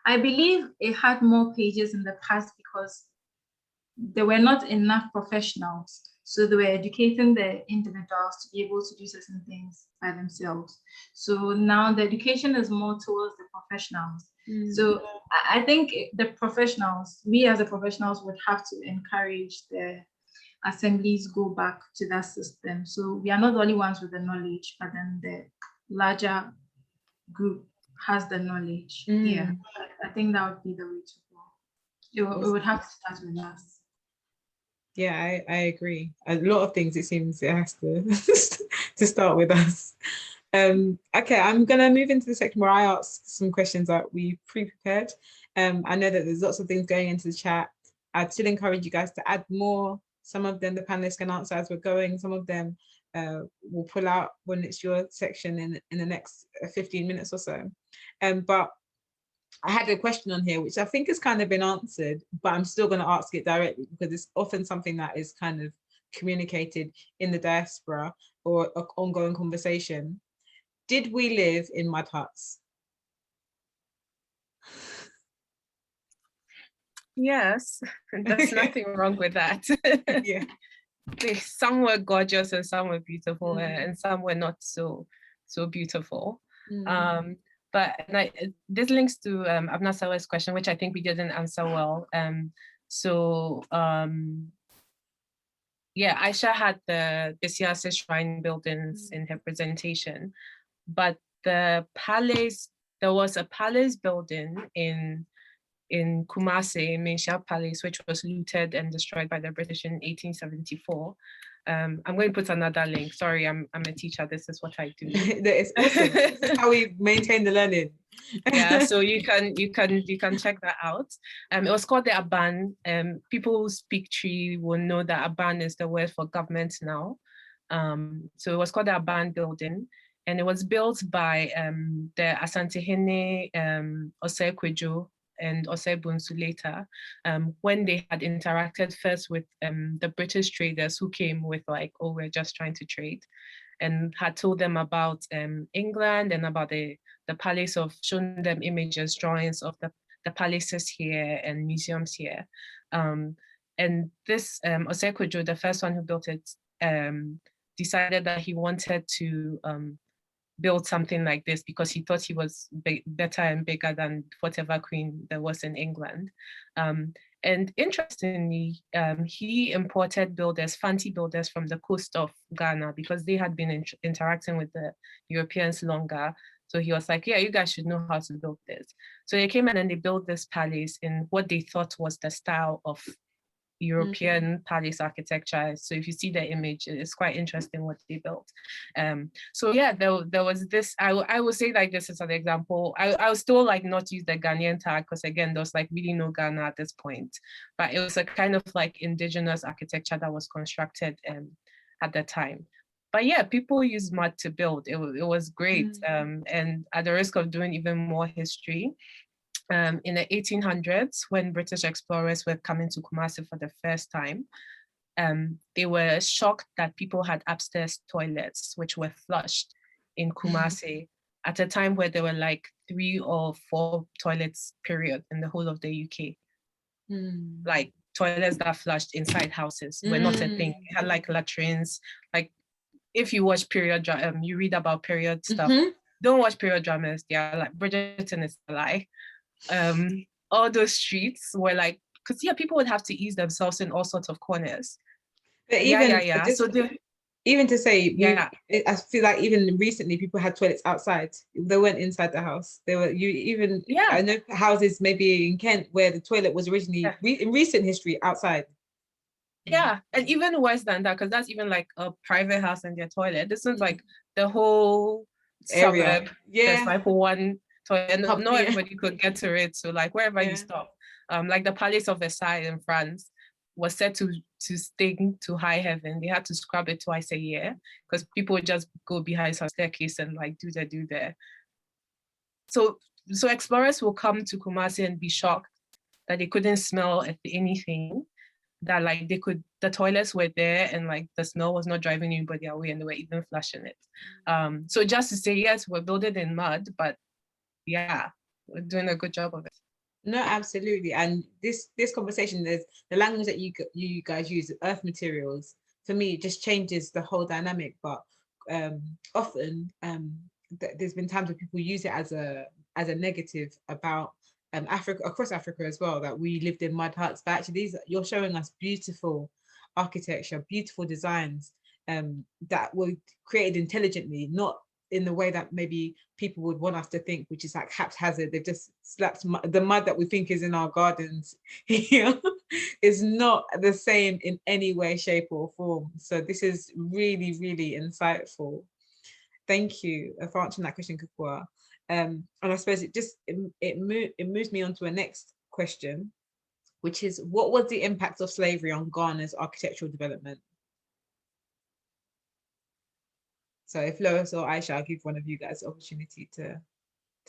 I believe it had more pages in the past because there were not enough professionals. So they were educating the individuals to be able to do certain things by themselves. So now the education is more towards the professionals. So I think the professionals, we as the professionals would have to encourage the assemblies go back to that system. So we are not the only ones with the knowledge, but then the larger group has the knowledge. Yeah, I think that would be the way to go. It would have to start with us. Yeah, I agree. A lot of things, it seems it has to to start with us. Okay, I'm gonna move into the section where I ask some questions that we pre-prepared. I know that there's lots of things going into the chat. I'd still encourage you guys to add more. Some of them the panelists can answer as we're going. Some of them we'll pull out when it's your section in the next 15 minutes or so. But I had a question on here, which I think has kind of been answered, but I'm still going to ask it directly because it's often something that is kind of communicated in the diaspora or an ongoing conversation. Did we live in mud huts? Yes, there's nothing wrong with that. Yeah. Some were gorgeous and some were beautiful, and some were not so beautiful. But this links to Abna Sawa's question, which I think we didn't answer well. Yeah, Aisha had the Bisiase shrine buildings in her presentation, but the palace, there was a palace building in Kumasi, Menchia Palace, which was looted and destroyed by the British in 1874. I'm going to put another link. Sorry, I'm a teacher. This is what I do. It's awesome. This is how we maintain the learning. Yeah, so you can check that out. It was called the Aban. People who speak Tree will know that Aban is the word for government now. So it was called the Aban building, and it was built by the Asantehene Osei Kwejo and Osei Bunsu later, when they had interacted first with the British traders who came with like, oh, we're just trying to trade, and had told them about England and about the palace, of showing them images, drawings of the palaces here and museums here. And this Osei Kwejo, the first one who built it, decided that he wanted to build something like this because he thought he was better and bigger than whatever queen there was in England. And interestingly, he imported builders, fancy builders from the coast of Ghana because they had been interacting with the Europeans longer. So he was like, yeah, you guys should know how to build this. So they came in and they built this palace in what they thought was the style of European palace architecture. So if you see the image, it's quite interesting what they built. So yeah, there was this, I would say like this is an example. I would still like not use the Ghanaian tag because again, there was like really no Ghana at this point, but it was a kind of like indigenous architecture that was constructed at the time. But yeah, people use mud to build. It was great. And at the risk of doing even more history, in the 1800s, when British explorers were coming to Kumasi for the first time, they were shocked that people had upstairs toilets, which were flushed in Kumasi. at a time where there were like 3 or 4 toilets, period, in the whole of the UK. Like toilets that flushed inside houses were not a thing. It had like latrines. Like if you watch period, you read about period stuff. Don't watch period dramas. They are like Bridgerton is a lie. All those streets were like, because people would have to ease themselves in all sorts of corners. But even Just, so even to say, I feel like even recently people had toilets outside. They weren't inside the house. They were I know houses maybe in Kent where the toilet was originally in recent history outside. Yeah, and even worse than that, because that's even like a private house and their toilet. This is like the whole area. Suburb. There's like one toilet, and not everybody could get to it. So like wherever you stop, like the Palace of Versailles in France was said to sting to high heaven. They had to scrub it twice a year because people would just go behind some staircase and like do there. So explorers will come to Kumasi and be shocked that they couldn't smell anything, that like the toilets were there and like the smell was not driving anybody away and they were even flushing it. So just to say, yes, we're building in mud, but yeah, we're doing a good job of it. No, absolutely. And this conversation, there's the language that you guys use, earth materials, for me, it just changes the whole dynamic. But often there's been times where people use it as a negative about Africa, across Africa as well, that we lived in mud huts. But actually, you're showing us beautiful architecture, beautiful designs that were created intelligently, not in the way that maybe people would want us to think, which is like haphazard. They've just slapped the mud that we think is in our gardens here is not the same in any way, shape or form. So this is really, really insightful. Thank you for answering that question, Kukua. And I suppose it moves me on to a next question, which is, what was the impact of slavery on Ghana's architectural development? So if Lois or Aisha, I'll give one of you guys the opportunity to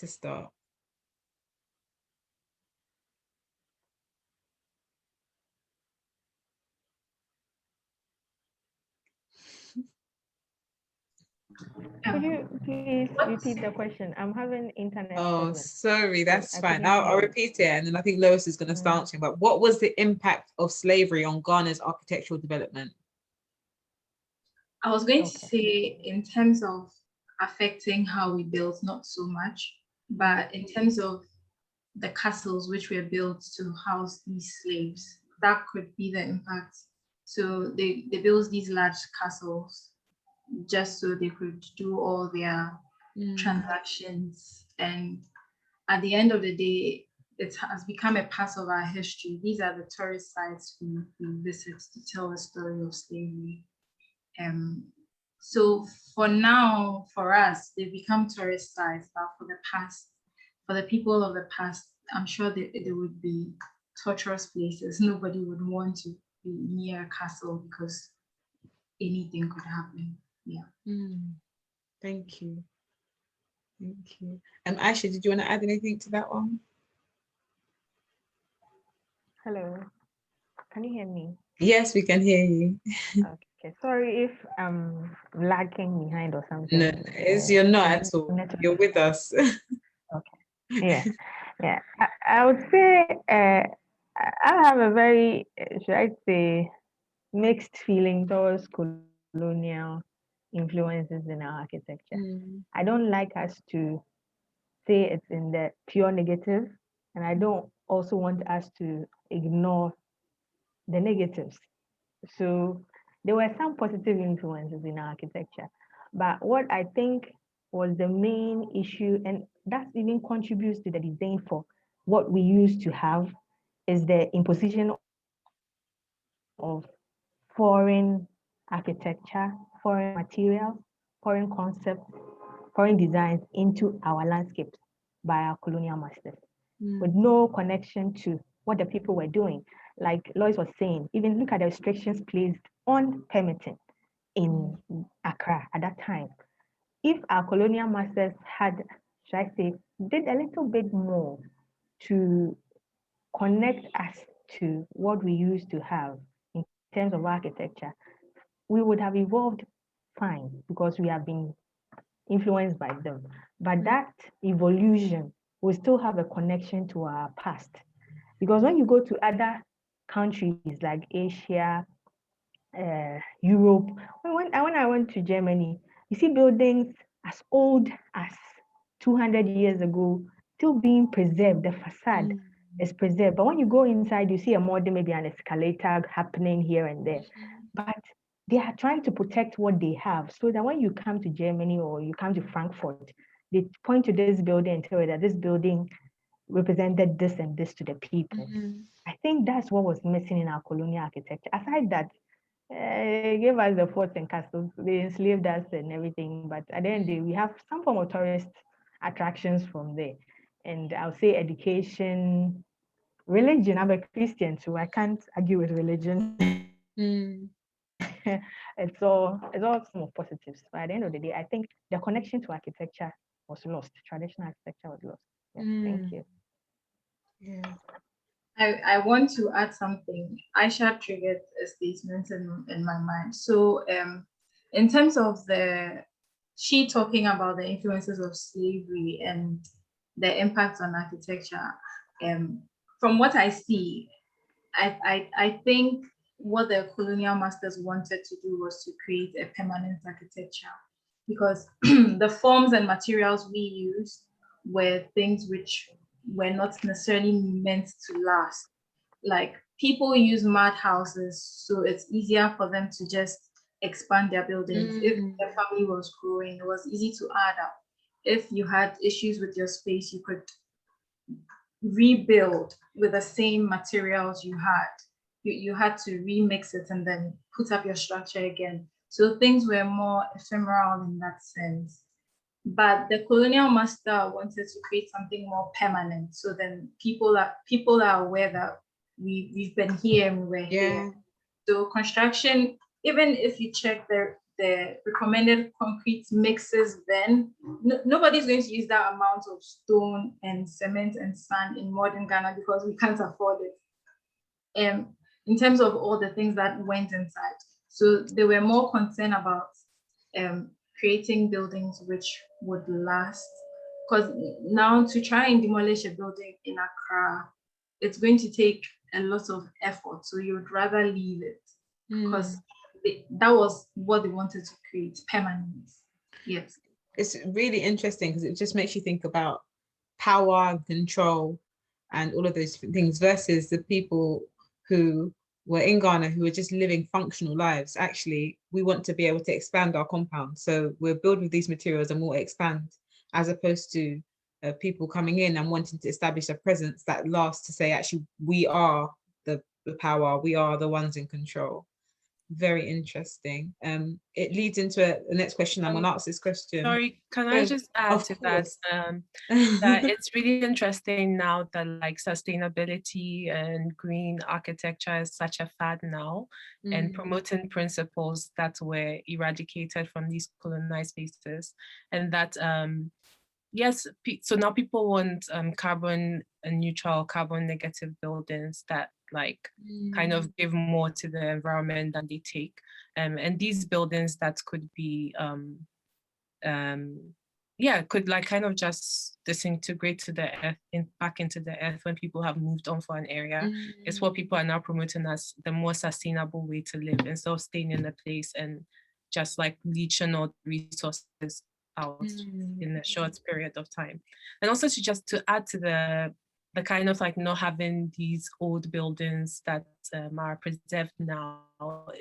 start. Could you please repeat the question? I'm having internet problems. Sorry, that's fine. I'll repeat it, and then I think Lois is going to start answering. But what was the impact of slavery on Ghana's architectural development? I was going to say, in terms of affecting how we build, not so much, but in terms of the castles which were built to house these slaves, that could be the impact. So they built these large castles just so they could do all their transactions. And at the end of the day, it has become a part of our history. These are the tourist sites we visit to tell the story of slavery. So for now, for us, they become tourist sites, but for the past, for the people of the past, I'm sure there would be torturous places. Nobody would want to be near a castle because anything could happen. Yeah. Thank you. Thank you. Aisha, did you want to add anything to that one? Hello. Can you hear me? Yes, we can hear you. Okay. Sorry if I'm lagging behind or something. No, you're not at all. You're with us. Okay. Yeah. I would say I have a very, should I say, mixed feeling towards colonial influences in our architecture. I don't like us to say it's in the pure negative, and I don't also want us to ignore the negatives. So there were some positive influences in our architecture, but what I think was the main issue, and that even contributes to the design for what we used to have, is the imposition of foreign architecture, foreign materials, foreign concepts, foreign designs into our landscapes by our colonial masters, with no connection to what the people were doing. Like Lois was saying, even look at the restrictions placed on permitting in Accra at that time. If our colonial masters had, should I say, did a little bit more to connect us to what we used to have in terms of architecture, we would have evolved fine, because we have been influenced by them. But that evolution will still have a connection to our past. Because when you go to other countries like Asia, Europe, when I went to Germany, you see buildings as old as 200 years ago, still being preserved. The facade is preserved. But when you go inside, you see a modern, maybe an escalator happening here and there. But they are trying to protect what they have so that when you come to Germany or you come to Frankfurt, they point to this building and tell you that this building represented this and this to the people. I think that's what was missing in our colonial architecture. Aside that, they gave us the forts and castles, they enslaved us and everything, but at the end of the day, we have some form of tourist attractions from there. And I'll say education, religion. I'm a Christian, so I can't argue with religion. It's all some of positives. But at the end of the day, I think the connection to architecture was lost. Traditional architecture was lost. Yeah, thank you. Yeah. I want to add something. Aisha triggered a statement in my mind. So in terms of she talking about the influences of slavery and the impact on architecture, from what I see, I think what the colonial masters wanted to do was to create a permanent architecture, because the forms and materials we used were things which were not necessarily meant to last. Like, people use mud houses, so it's easier for them to just expand their buildings. If the family was growing, it was easy to add up. If you had issues with your space, you could rebuild with the same materials you had. You had to remix it and then put up your structure again. So things were more ephemeral in that sense. But the colonial master wanted to create something more permanent. So then people are aware that we've been here and we're here. So construction, even if you check the recommended concrete mixes, then nobody's going to use that amount of stone and cement and sand in modern Ghana because we can't afford it. In terms of all the things that went inside. So they were more concerned about creating buildings which would last. Because now to try and demolish a building in Accra, it's going to take a lot of effort. So you would rather leave it because that was what they wanted to create, permanence. Yes. It's really interesting because it just makes you think about power and control and all of those things versus the people who were in Ghana who were just living functional lives. Actually, we want to be able to expand our compound. So we'll build with these materials and we'll expand, as opposed to people coming in and wanting to establish a presence that lasts to say, actually, we are the power, we are the ones in control. Very interesting. It leads into the next question. I'm going to ask this question. Sorry, can I just add to that? That it's really interesting now that like sustainability and green architecture is such a fad now, and promoting principles that were eradicated from these colonized spaces, and that yes, so now people want carbon neutral, carbon negative buildings that like kind of give more to the environment than they take, and these buildings that could be could like kind of just disintegrate to the earth, back into the earth when people have moved on for an area. It's what people are now promoting as the more sustainable way to live, instead of staying in the place and just like leeching all the resources out in a short period of time. And also to add to the kind of like not having these old buildings that are preserved now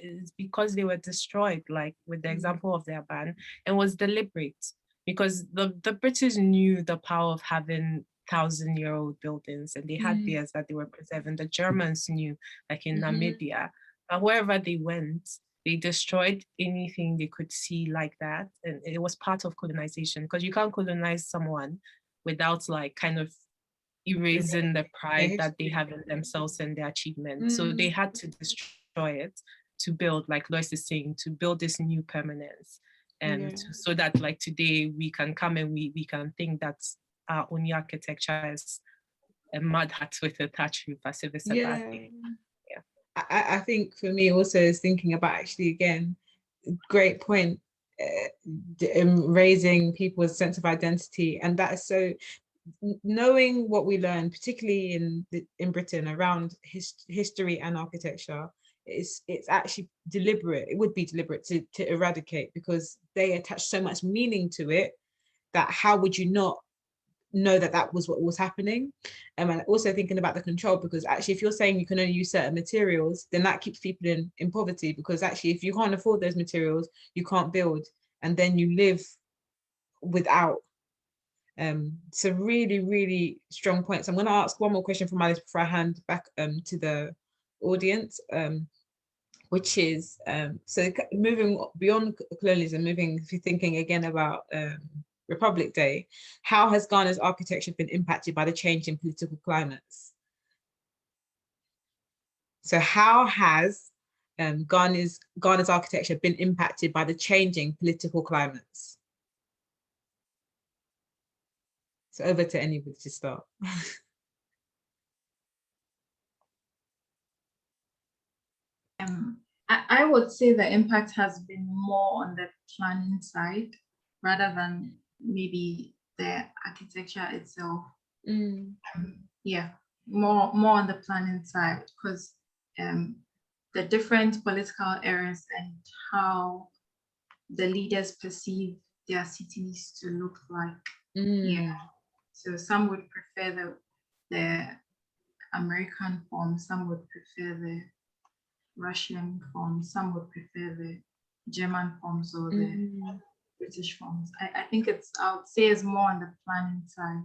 is because they were destroyed, like with the example of the Aban, and was deliberate, because the British knew the power of having 1,000-year-old buildings, and they had theirs that they were preserving. The Germans knew, like in Namibia, but wherever they went, they destroyed anything they could see like that. And it was part of colonization, because you can't colonize someone without like kind of erasing the pride that they have in themselves and their achievements. So they had to destroy it to build, like Lois is saying, to build this new permanence. And so that like today we can come and we can think that our only architecture is a mud hut with a thatch roof, as if it's a bad thing. I think for me also is thinking about, actually, again, great point. raising people's sense of identity. And that is so, knowing what we learn, particularly in Britain around history and architecture, it's actually deliberate. It would be deliberate to eradicate, because they attach so much meaning to it that how would you not know that that was what was happening? And also thinking about the control, because actually if you're saying you can only use certain materials, then that keeps people in poverty, because actually if you can't afford those materials, you can't build, and then you live without. So really, really strong points. I'm going to ask one more question from Alice before I hand back to the audience, which is, so moving beyond colonialism, thinking again about Republic Day, how has Ghana's architecture been impacted by the change in political climates? So how has Ghana's architecture been impacted by the changing political climates? So over to anybody to start. I would say the impact has been more on the planning side rather than maybe the architecture itself. Yeah, more on the planning side, because the different political areas and how the leaders perceive their cities to look like. Yeah, so some would prefer the American form, some would prefer the Russian forms, some would prefer the German forms or the British forms. I think I would say it's more on the planning side.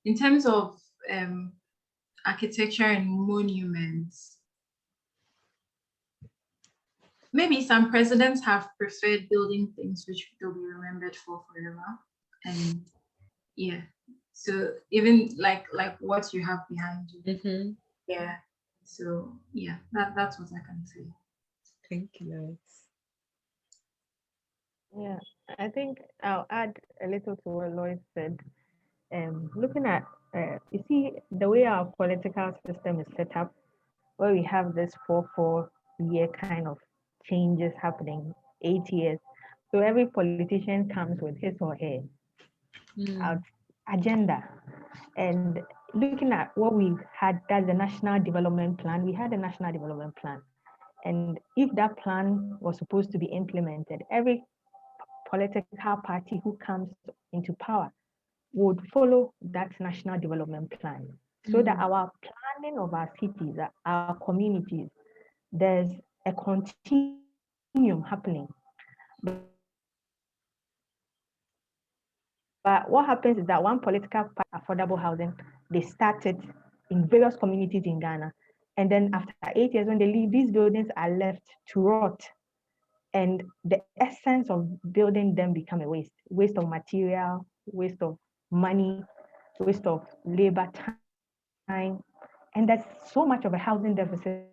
In terms of architecture and monuments, maybe some presidents have preferred building things which they'll be remembered for forever. And yeah, so even like what you have behind you. Yeah. So yeah, that's what I can say. Thank you, Lois. Yeah, I think I'll add a little to what Lois said. Looking at, you see, the way our political system is set up, where we have this 4-4-year kind of changes happening, 8 years. So every politician comes with his or her agenda. And looking at what we had, that's the National Development Plan. We had a National Development Plan. And if that plan was supposed to be implemented, every political party who comes into power would follow that National Development Plan, so that our planning of our cities, our communities, there's a continuum happening. But what happens is that one political party, affordable housing, they started in various communities in Ghana. And then after 8 years, when they leave, these buildings are left to rot. And the essence of building them become a waste of material, waste of money, waste of labor time. And there's so much of a housing deficit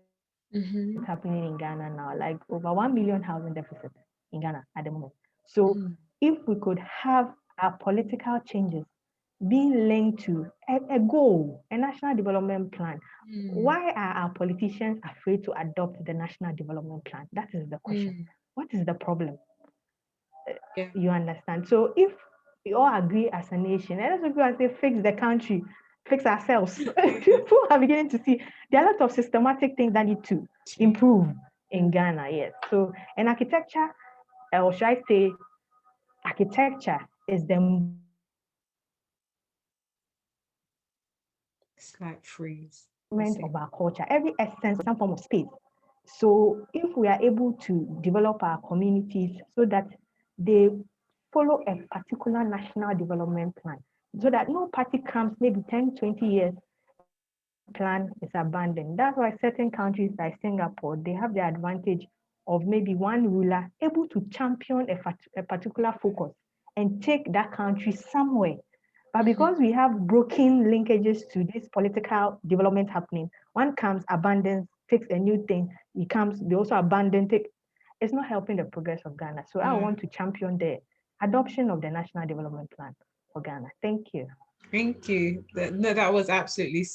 happening in Ghana now, like over 1 million housing deficit in Ghana at the moment. So if we could have our political changes being linked to a goal, a national development plan, why are our politicians afraid to adopt the national development plan? That is the question. What is the problem? You understand? So if we all agree as a nation, and let's go and say, fix the country, fix ourselves. People are beginning to see there are a lot of systematic things that need to improve in Ghana. Yes. So, and architecture, or should I say, architecture is the slight freeze of our culture, every essence, some form of space. So if we are able to develop our communities so that they follow a particular national development plan, so that no party comes maybe 10, 20 years, plan is abandoned. That's why certain countries like Singapore, they have the advantage of maybe one ruler able to champion a particular focus and take that country somewhere. But because we have broken linkages to this political development happening, one comes, abandons, takes a new thing, he comes, they also abandon, it's not helping the progress of Ghana. So I want to champion the adoption of the National Development Plan for Ghana. Thank you. Thank you. No, that was absolutely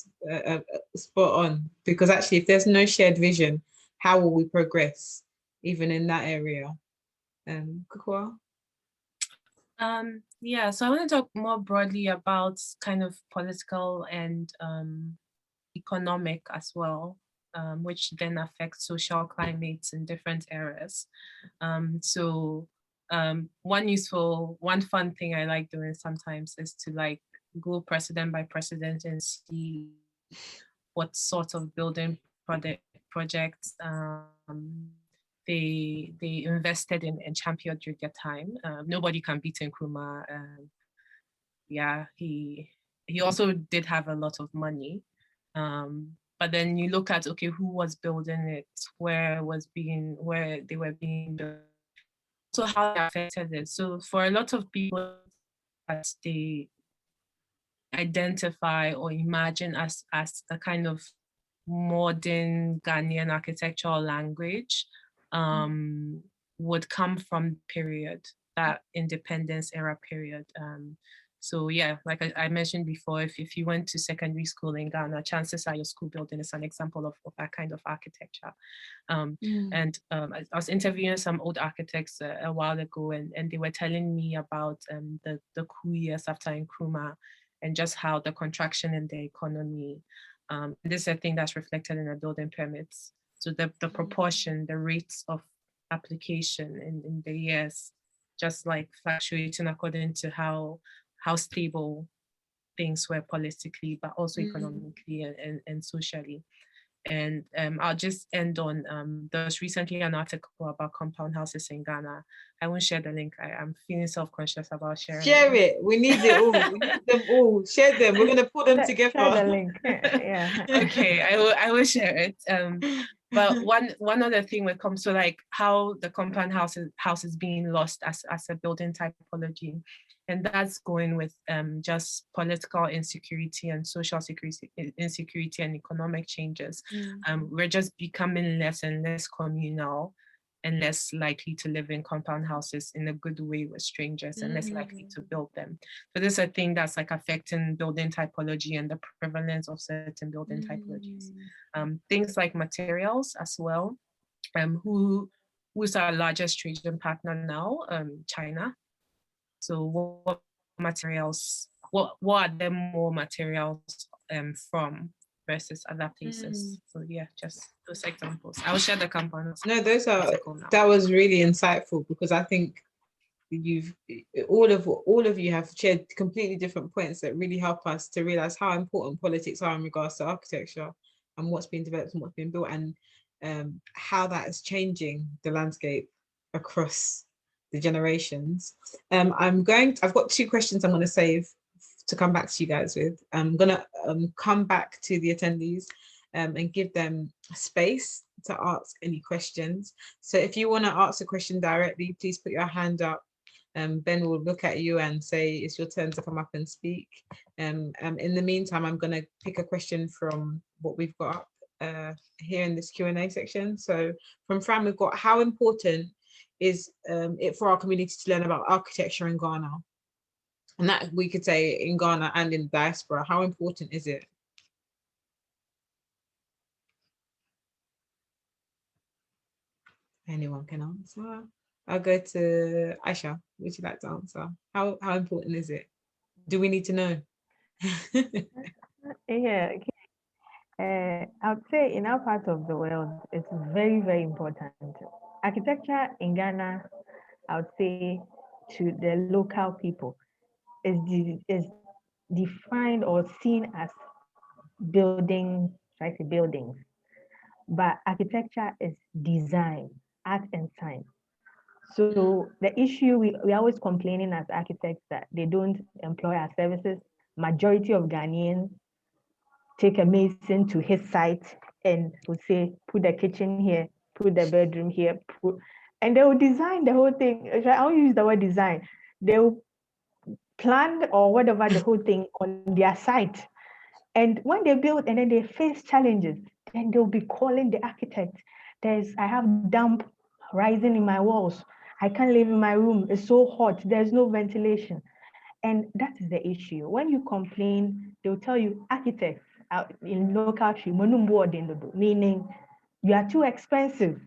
spot on, because actually if there's no shared vision, how will we progress even in that area? Kukwa? Yeah, so I want to talk more broadly about kind of political and economic as well, which then affects social climates in different areas. One fun thing I like doing sometimes is to like go president by president and see what sort of building projects they invested in and championed during their time. Nobody can beat Nkrumah. Yeah, he also did have a lot of money. But then you look at, okay, who was building it, where they were being built, so how they affected it. So for a lot of people that they identify or imagine as a kind of modern Ghanaian architectural language, would come from period, that independence era period. So yeah, like I mentioned before, if you went to secondary school in Ghana, chances are your school building is an example of that kind of architecture. And I was interviewing some old architects a while ago, and they were telling me about the coup years after Nkrumah, and just how the contraction in the economy, this is a thing that's reflected in the building permits. So the proportion, the rates of application in the years, just like fluctuating according to how stable things were politically, but also economically and socially. And I'll just end on, there's recently an article about compound houses in Ghana. I won't share the link. I'm feeling self-conscious about sharing. Share it. We need it all. We need them all. Share them. We're going to put them together. Share the link. Yeah. Okay, I will share it. But one other thing when it comes to like how the compound house is being lost as a building typology, and that's going with just political insecurity and social insecurity and economic changes. We're just becoming less and less communal and less likely to live in compound houses in a good way with strangers and less likely to build them. So this is a thing that's like affecting building typology and the prevalence of certain building typologies. Things like materials as well. Who's our largest trading partner now? China. So what materials, what are there more materials from versus other places? So yeah, just those examples. I'll share the components. No, that was really insightful, because I think all of you have shared completely different points that really help us to realize how important politics are in regards to architecture and what's being developed and what's being built, and how that is changing the landscape across the generations. I've got 2 questions I'm going to save to come back to you guys with. I'm going to come back to the attendees and give them space to ask any questions. So if you want to ask a question directly, please put your hand up. Ben will look at you and say it's your turn to come up and speak. In the meantime, I'm going to pick a question from what we've got up here in this Q&A section. So from Fran, we've got, how important is it for our community to learn about architecture in Ghana? And that we could say in Ghana and in diaspora, how important is it? Anyone can answer. I'll go to Aisha. Would you like to answer? How important is it? Do we need to know? Yeah. I would say in our part of the world, it's very, very important. Architecture in Ghana, I would say, to the local people, is defined or seen as buildings. But architecture is design, art and science. So the issue, we're always complaining as architects that they don't employ our services. Majority of Ghanaians take a mason to his site and would say, put the kitchen here, put the bedroom here, and they will design the whole thing. I won't use the word design. They will plan or whatever the whole thing on their site. And when they build and then they face challenges, then they'll be calling the architect. I have damp rising in my walls. I can't live in my room. It's so hot. There's no ventilation. And that is the issue. When you complain, they'll tell you architects in local tree, meaning you are too expensive.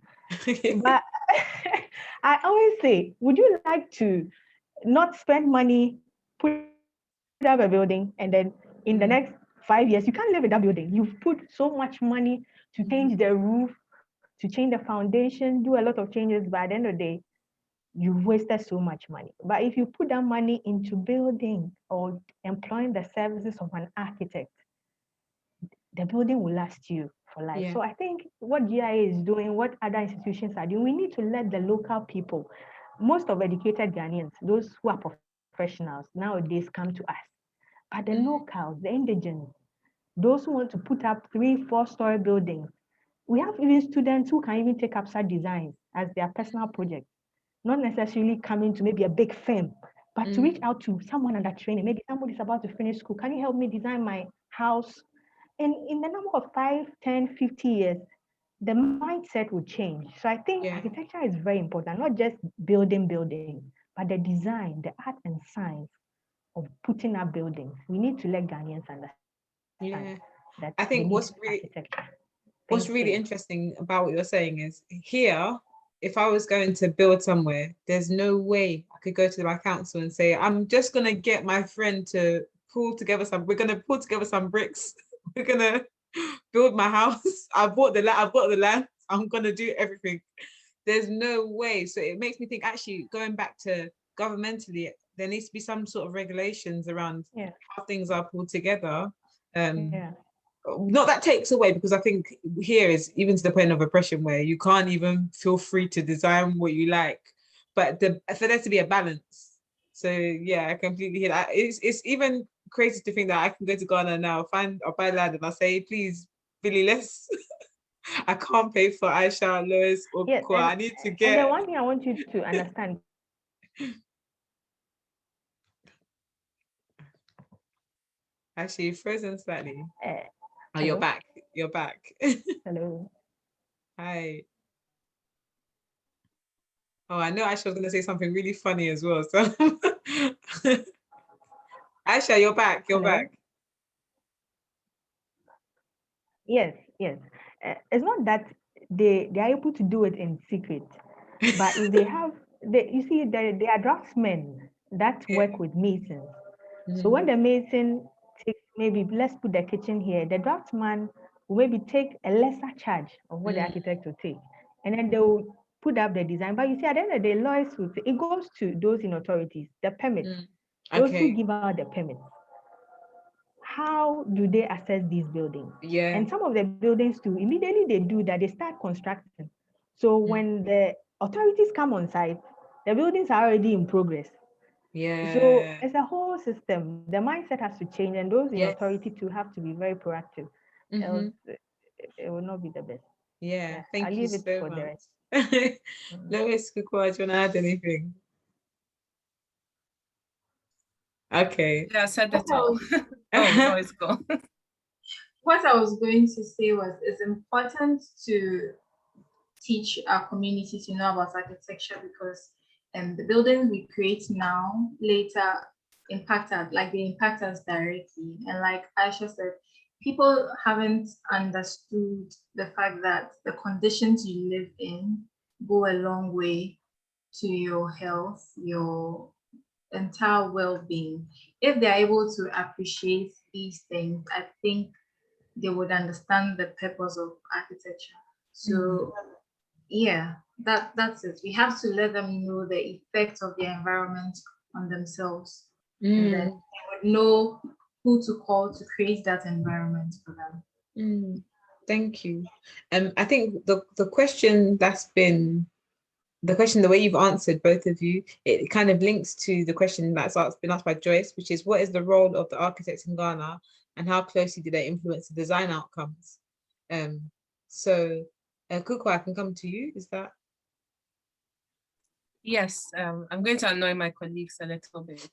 But I always say, would you like to not spend money, put up a building, and then in the next 5 years, you can't live in that building. You've put so much money to change the roof, to change the foundation, do a lot of changes, but at the end of the day, you've wasted so much money. But if you put that money into building or employing the services of an architect, the building will last you for life. Yeah. So I think what GIA is doing, what other institutions are doing, we need to let the local people, most of educated Ghanaians, those who are professionals nowadays, come to us. But the locals, the indigenous, those who want to put up 3-4-story buildings, we have even students who can even take up such designs as their personal project, not necessarily coming to maybe a big firm, but to reach out to someone under training. Maybe somebody's about to finish school. Can you help me design my house? And in the number of 5, 10, 50 years, the mindset will change. So I think architecture is very important, not just building, but the design, the art and science of putting up buildings. We need to let Ghanaians understand that I think what's really you. interesting about what you're saying is here, if I was going to build somewhere, there's no way I could go to my council and say, I'm just gonna get my friend to pull together we're gonna pull together some bricks. We're gonna build my house. I've bought the land. I'm gonna do everything. There's no way. So it makes me think, actually, going back to governmentally, there needs to be some sort of regulations around how things are pulled together. Not that takes away, because I think here is even to the point of oppression where you can't even feel free to design what you like, but for there to be a balance. So yeah, I completely hear that. It's even crazy to think that I can go to Ghana now, I'll buy land, and I say, please, Billy, let's. I can't pay for Aisha, Lois, or Kwa. I need to get. And the one thing I want you to understand. Actually, frozen slightly. Oh, you're back. You're back. Hello. Hi. Oh, I know Aisha was going to say something really funny as well. So, Aisha, you're back. You're back. Yes. It's not that they are able to do it in secret, but if they have, you see, they are draftsmen that work with masons. So when the mason takes, maybe let's put the kitchen here, the draftsman will maybe take a lesser charge of what the architect will take, and then they will put up the design. But you see, at the end of the day, lawyers will say, it goes to those in authorities, the permits, those who give out the permits. How do they assess these buildings? And some of the buildings too, immediately they do that, they start constructing. So when the authorities come on site, the buildings are already in progress. So it's a whole system. The mindset has to change, and those in authority too have to be very proactive. Else it will not be the best. Thank I'll you leave it so for much. the rest. Lois, Kukua, do you want to add anything? Okay. Yeah, I said it all. No, it's cool. What I was going to say was, it's important to teach our community to know about architecture, because the buildings we create now later they impact us directly. And like Aisha said, people haven't understood the fact that the conditions you live in go a long way to your health, your entire well-being. If they're able to appreciate these things, I think they would understand the purpose of architecture. So yeah, that's it. We have to let them know the effect of the environment on themselves, and then they would know who to call to create that environment for them. Thank you. I think the question the way you've answered, both of you, it kind of links to the question that's been asked by Joyce, which is, what is the role of the architects in Ghana, and how closely do they influence the design outcomes? So Kukwa, I can come to you. Is that? Yes, I'm going to annoy my colleagues a little bit.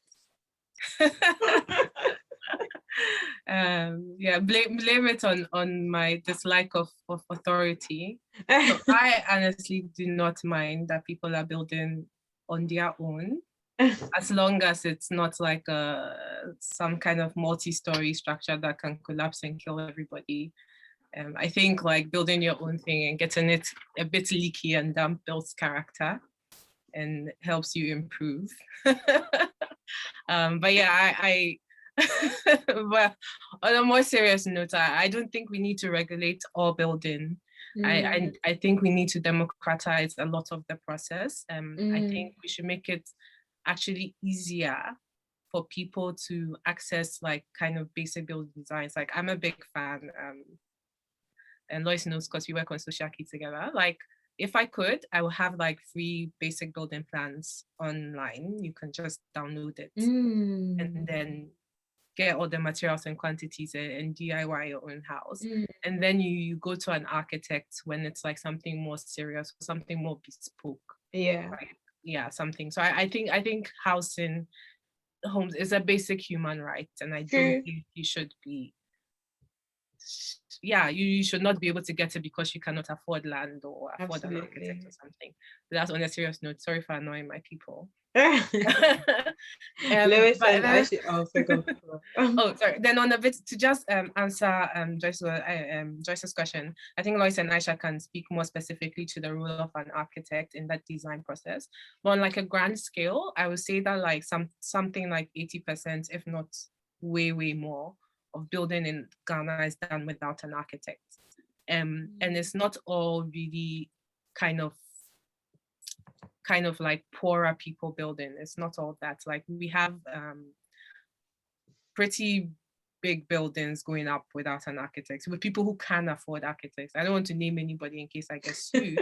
Yeah, blame it on my dislike of authority. So I honestly do not mind that people are building on their own, as long as it's not like some kind of multi-story structure that can collapse and kill everybody. I think like building your own thing and getting it a bit leaky and damp builds character. and helps you improve. But yeah, I but on a more serious note, I don't think we need to regulate all building. I think we need to democratize a lot of the process. I think we should make it actually easier for people to access like kind of basic building designs. Like I'm a big fan, and Lois knows because we work on social key together. Like if I could, I would have like free basic building plans online. You can just download it and then get all the materials and quantities and DIY your own house. And then you go to an architect when it's like something more serious, something more bespoke. Yeah. Right? Yeah, something. So I think housing homes is a basic human right, and I don't think you should be. Yeah, you should not be able to get it because you cannot afford land or afford an architect or something. But that's on a serious note. Sorry for annoying my people. Lewis and actually, oh, sorry. Then on a bit to just answer Joyce's question, I think Lois and Aisha can speak more specifically to the role of an architect in that design process. But on like a grand scale, I would say that like something like 80%, if not way more, of building in Ghana is done without an architect. And it's not all really kind of like poorer people building. It's not all that. Like we have pretty big buildings going up without an architect, with people who can afford architects. I don't want to name anybody in case I get sued.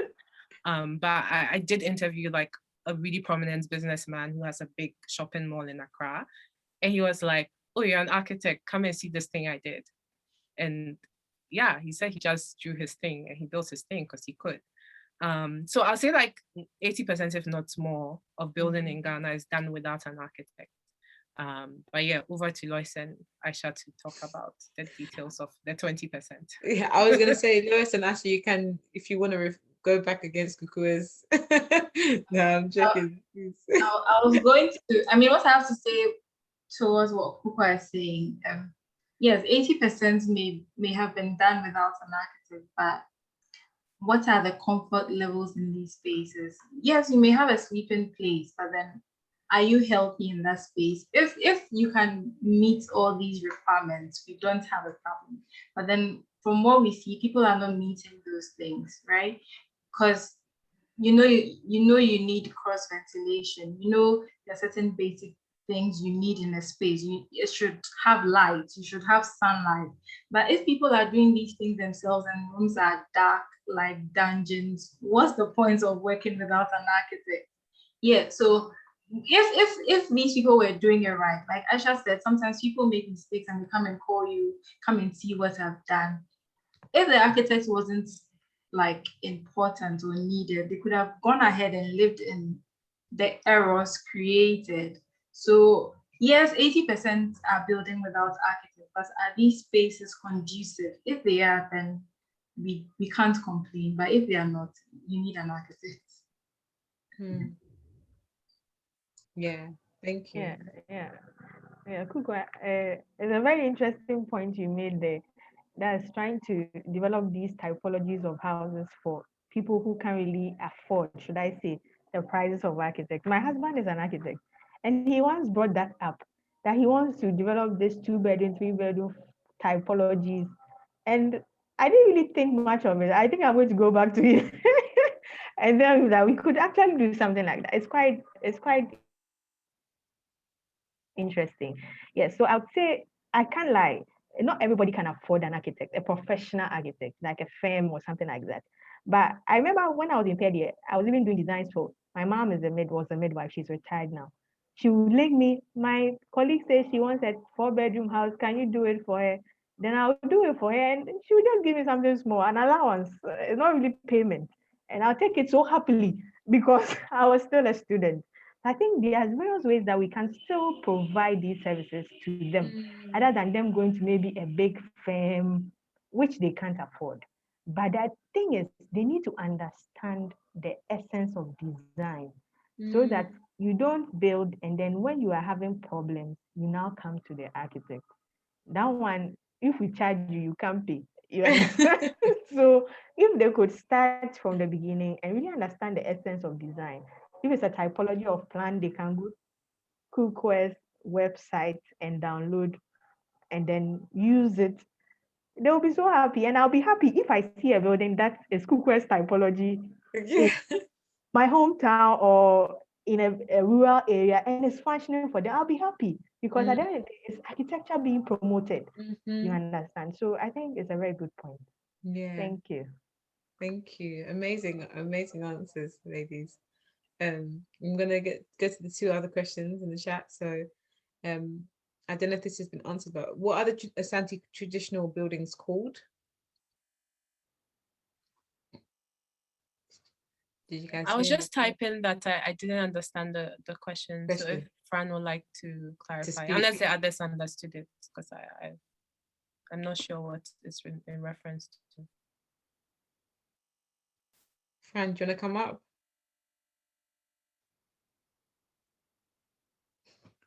But I did interview like a really prominent businessman who has a big shopping mall in Accra. And he was like, oh, you're an architect, come and see this thing I did. And yeah, he said he just drew his thing and he built his thing because he could. So I'll say like 80%, if not more, of building in Ghana is done without an architect. But yeah, over to Lois and Aisha to talk about the details of the 20%. Yeah, I was gonna say, Lois and Aisha, you can, if you want to go back against Kukua's. No, I'm joking. I was going to, I mean, what I have to say towards what Kukua is saying, yes, 80% may have been done without an architect, but what are the comfort levels in these spaces? Yes, you may have a sleeping place, but then are you healthy in that space? If you can meet all these requirements, we don't have a problem. But then from what we see, people are not meeting those things, right? Because you need cross ventilation. There are certain basic things you need in a space. It should have light, you should have sunlight. But if people are doing these things themselves and rooms are dark like dungeons, what's the point of working without an architect? Yeah, so if these people were doing it right, like Aisha said, sometimes people make mistakes and they come and call you, come and see what I've done. If the architect wasn't like important or needed, they could have gone ahead and lived in the errors created. So yes, 80% are building without architects, but are these spaces conducive? If they are, then we can't complain. But if they are not, you need an architect. Yeah, thank you. Yeah, Kukua, it's a very interesting point you made there. That's trying to develop these typologies of houses for people who can't really afford, should I say, the prices of architects. My husband is an architect, and he once brought that up, that he wants to develop this 2-bedroom, 3-bedroom typologies. And I didn't really think much of it. I think I'm going to go back to it. And then that we could actually do something like that. It's quite interesting. Yes, so I would say I can't lie. Not everybody can afford an architect, a professional architect, like a firm or something like that. But I remember when I was in third year, I was even doing designs for my mom was a midwife. She's retired now. She would link me. My colleague says she wants a 4-bedroom house. Can you do it for her? Then I'll do it for her, and she would just give me something small, an allowance. It's not really payment, and I'll take it so happily because I was still a student. I think there are various ways that we can still provide these services to them, other than them going to maybe a big firm, which they can't afford. But the thing is, they need to understand the essence of design so that you don't build and then when you are having problems, you now come to the architect. That one, if we charge you, you can't pay. You understand? So if they could start from the beginning and really understand the essence of design, if it's a typology of plan, they can go to KuCore's website and download and then use it. They'll be so happy, and I'll be happy if I see a building that is KuCore's typology in my hometown or in a rural area and it's functioning for them. I'll be happy because at the end of the day, it's architecture being promoted. You understand? So I think it's a very good point. Yeah. Thank you. Thank you. Amazing answers, ladies. I'm gonna go to the two other questions in the chat. So I don't know if this has been answered, but what are the Asante traditional buildings called? Did you guys I was hear just typing that I didn't understand the question. So if Fran would like to clarify, unless the others understood it, because I'm not sure what it's in reference to. Fran, do you want to come up?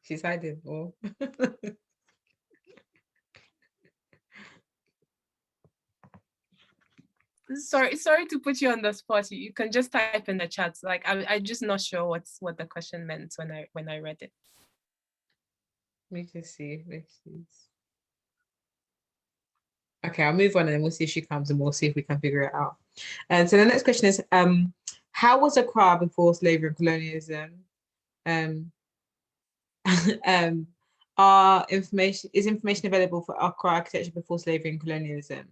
She's hiding. Or Sorry to put you on the spot. You can just type in the chat. Like I'm just not sure what the question meant when I read it. Let me just see. Okay, I'll move on and then we'll see if she comes and we'll see if we can figure it out. And so the next question is, how was Accra before slavery and colonialism? Is information available for Accra architecture before slavery and colonialism?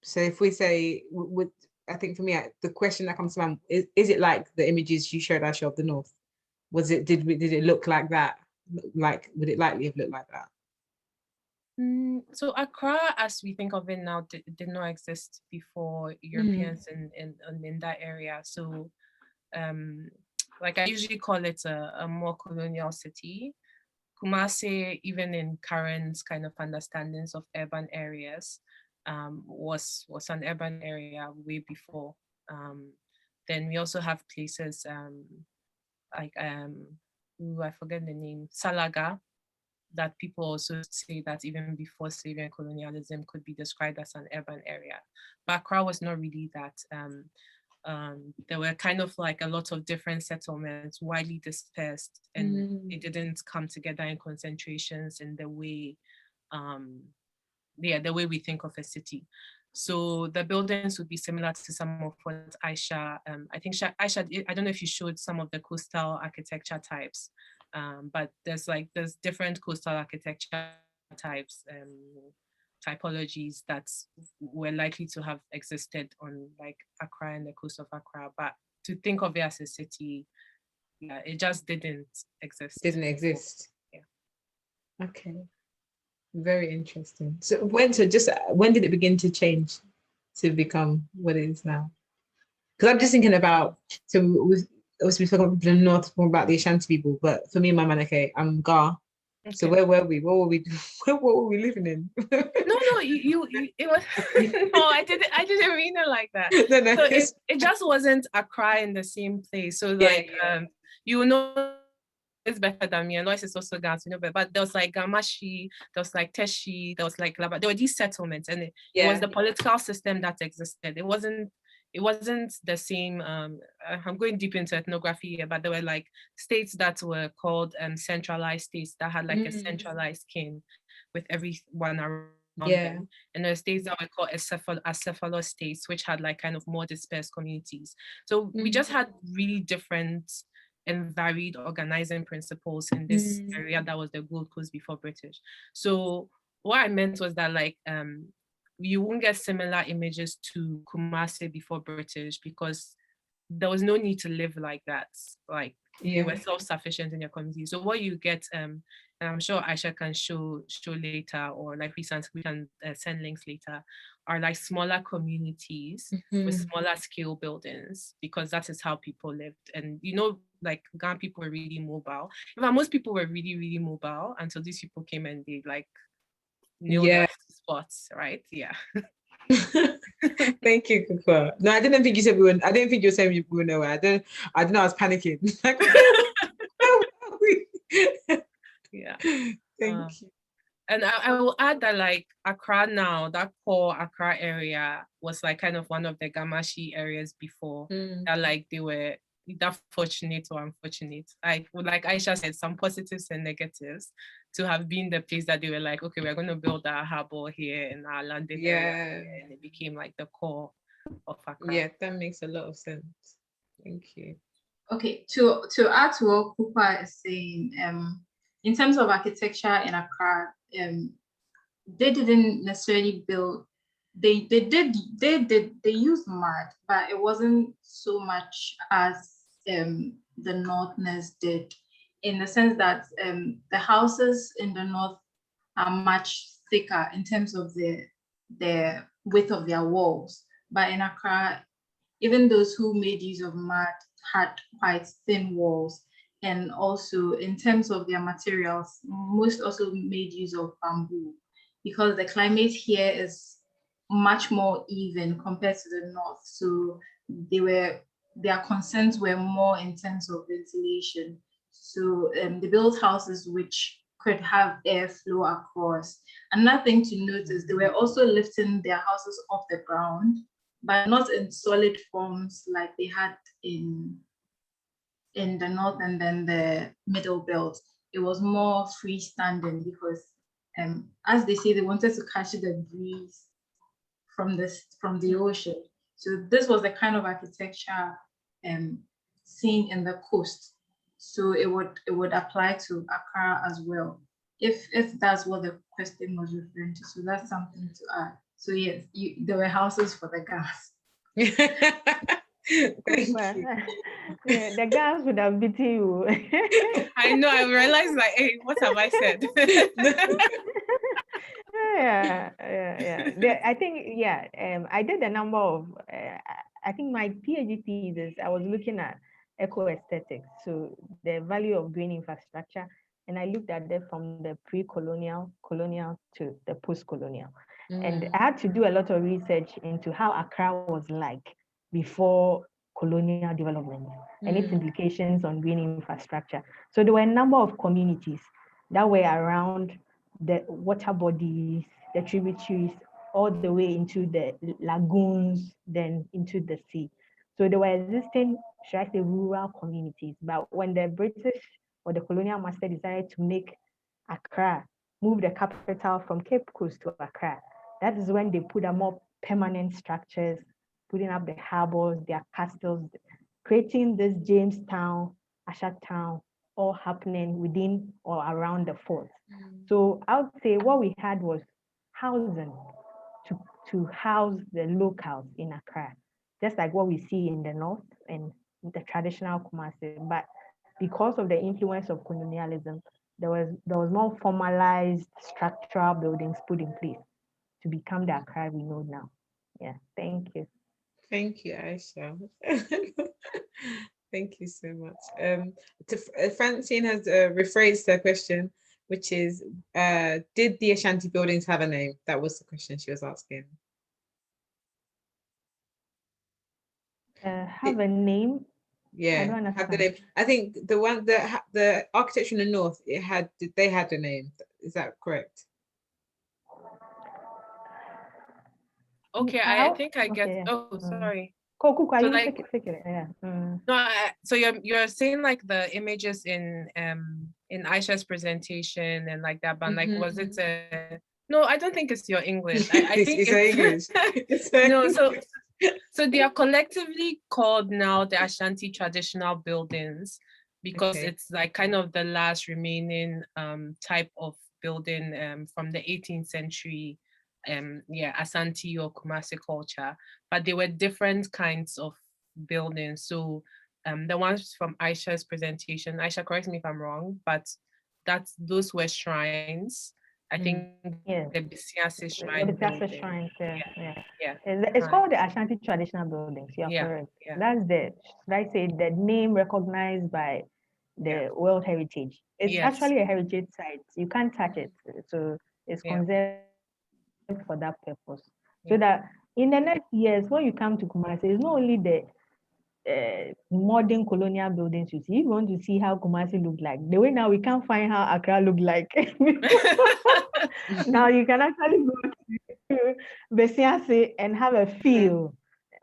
So if we say, I think for me, the question that comes to mind is it like the images you showed us of the North? Did it look like that? Like, would it likely have looked like that? So Accra, as we think of it now, did not exist before Europeans in that area. So, like I usually call it a more colonial city. Kumasi, even in current kind of understandings of urban areas, was an urban area way before. Then we also have places like I forget the name, Salaga, that people also say that even before slavery and colonialism could be described as an urban area. But Accra was not really that. There were kind of like a lot of different settlements, widely dispersed, and it didn't come together in concentrations in the way, the way we think of a city. So the buildings would be similar to some of what Aisha, I think Aisha, I don't know if you showed some of the coastal architecture types, but there's different coastal architecture types, typologies that were likely to have existed on like Accra and the coast of Accra, but to think of it as a city, yeah, it just didn't exist. Yeah. Okay. Very interesting. So when did it begin to change to become what it is now? Because I'm just thinking about, so we talking about the North, more about the Ashanti people, but for me, my man, okay, I'm Ga. Okay. So where were we? What were we living in? No, it was no, I didn't mean it like that. No. So it just wasn't Accra in the same place. So like you know it's better than me. I know it's also Ghana, but there was like Gamashi, there was like Teshi, there was like Laba. There were these settlements, and it was the political system that existed. It wasn't the same. I'm going deep into ethnography here, but there were like states that were called centralized states that had like a centralized king with everyone around them. And there were states that were called acephalous states, which had like kind of more dispersed communities. So we just had really different and varied organizing principles in this area that was the Gold Coast before British. So what I meant was that like you won't get similar images to Kumasi before British because there was no need to live like that. Like you were self-sufficient in your community. So what you get, and I'm sure Aisha can show later, or like we can send links later, are like smaller communities with smaller scale buildings, because that is how people lived. And you know, like Ghana people were really mobile. In fact, most people were really, really mobile until these people came and they like nailed their spots, right? Yeah. Thank you, Kukwa. No, I didn't think you said we were. I didn't think you were saying we were nowhere. I don't know. I was panicking. Yeah. Thank you. And I will add that like Accra now, that core Accra area was like kind of one of the Gamashi areas before that like they were either fortunate or unfortunate. Like Aisha said, some positives and negatives to have been the place that they were like, okay, we're going to build our harbor here in our landing area, and it became like the core of Accra. Yeah, that makes a lot of sense. Thank you. Okay, to add to what Kupa is saying, in terms of architecture in Accra, they didn't necessarily build. They used mud, but it wasn't so much as the Northerners did, in the sense that the houses in the North are much thicker in terms of the width of their walls. But in Accra, even those who made use of mud had quite thin walls. And also in terms of their materials, most also made use of bamboo, because the climate here is much more even compared to the North. So their concerns were more in terms of ventilation. So they built houses which could have airflow across. Another thing to notice, they were also lifting their houses off the ground, but not in solid forms like they had in the North and then the Middle Belt. It was more freestanding because, as they say, they wanted to catch the breeze from the ocean. So this was the kind of architecture seen in the coast. So it would apply to Accra as well, if that's what the question was referring to. So that's something to add. So yes, there were houses for the gas. Thank you. Yeah, the gas would have beaten you. I know, I realized like, hey, what have I said? I think, I did a number of, I think my PhD thesis, I was looking at eco-aesthetics, so the value of green infrastructure, and I looked at that from the pre-colonial, colonial to the post-colonial. And I had to do a lot of research into how Accra was like before colonial development and its implications on green infrastructure. So there were a number of communities that were around the water bodies, the tributaries, all the way into the lagoons, then into the sea. So there were existing, should I say, rural communities. But when the British or the colonial master decided to make Accra, move the capital from Cape Coast to Accra, that is when they put up more permanent structures, putting up the harbors, their castles, creating this Jamestown, Ashatown, all happening within or around the fort. So I would say what we had was housing to house the locals in Accra, just like what we see in the North and the traditional Kumasi. But because of the influence of colonialism, there was more formalized structural buildings put in place to become the Accra we know now. Yeah, thank you. Thank you, Aisha. Thank you so much. Francine has rephrased her question, which is, did the Ashanti buildings have a name? That was the question she was asking. Have a name? Yeah, have the name. I think the one that the architecture in the North, they had a name. Is that correct? Okay, I think I get. Okay, yeah. Oh, sorry. Cool. So You like, take it. Yeah. No, so you're saying like the images in Aisha's presentation and like that, but like, was it a? No, I don't think it's your English. I think it's English. No, so they are collectively called now the Ashanti traditional buildings because it's like kind of the last remaining type of building from the 18th century. Asante or Kumasi culture, but they were different kinds of buildings. So the ones from Aisha's presentation, Aisha, correct me if I'm wrong, but those were shrines. I think the Bisiase shrine. The Bisiase shrines, yeah. It's called the Ashanti traditional buildings. You're correct. Yeah. That's should I say, the name recognized by the World Heritage. It's actually a heritage site. You can't touch it. So it's conserved for that purpose. So that in the next years, when you come to Kumasi, it's not only the modern colonial buildings you see. If you want to see how Kumasi looked like, the way now we can't find how Accra looked like. Now you can actually go to Besiase and have a feel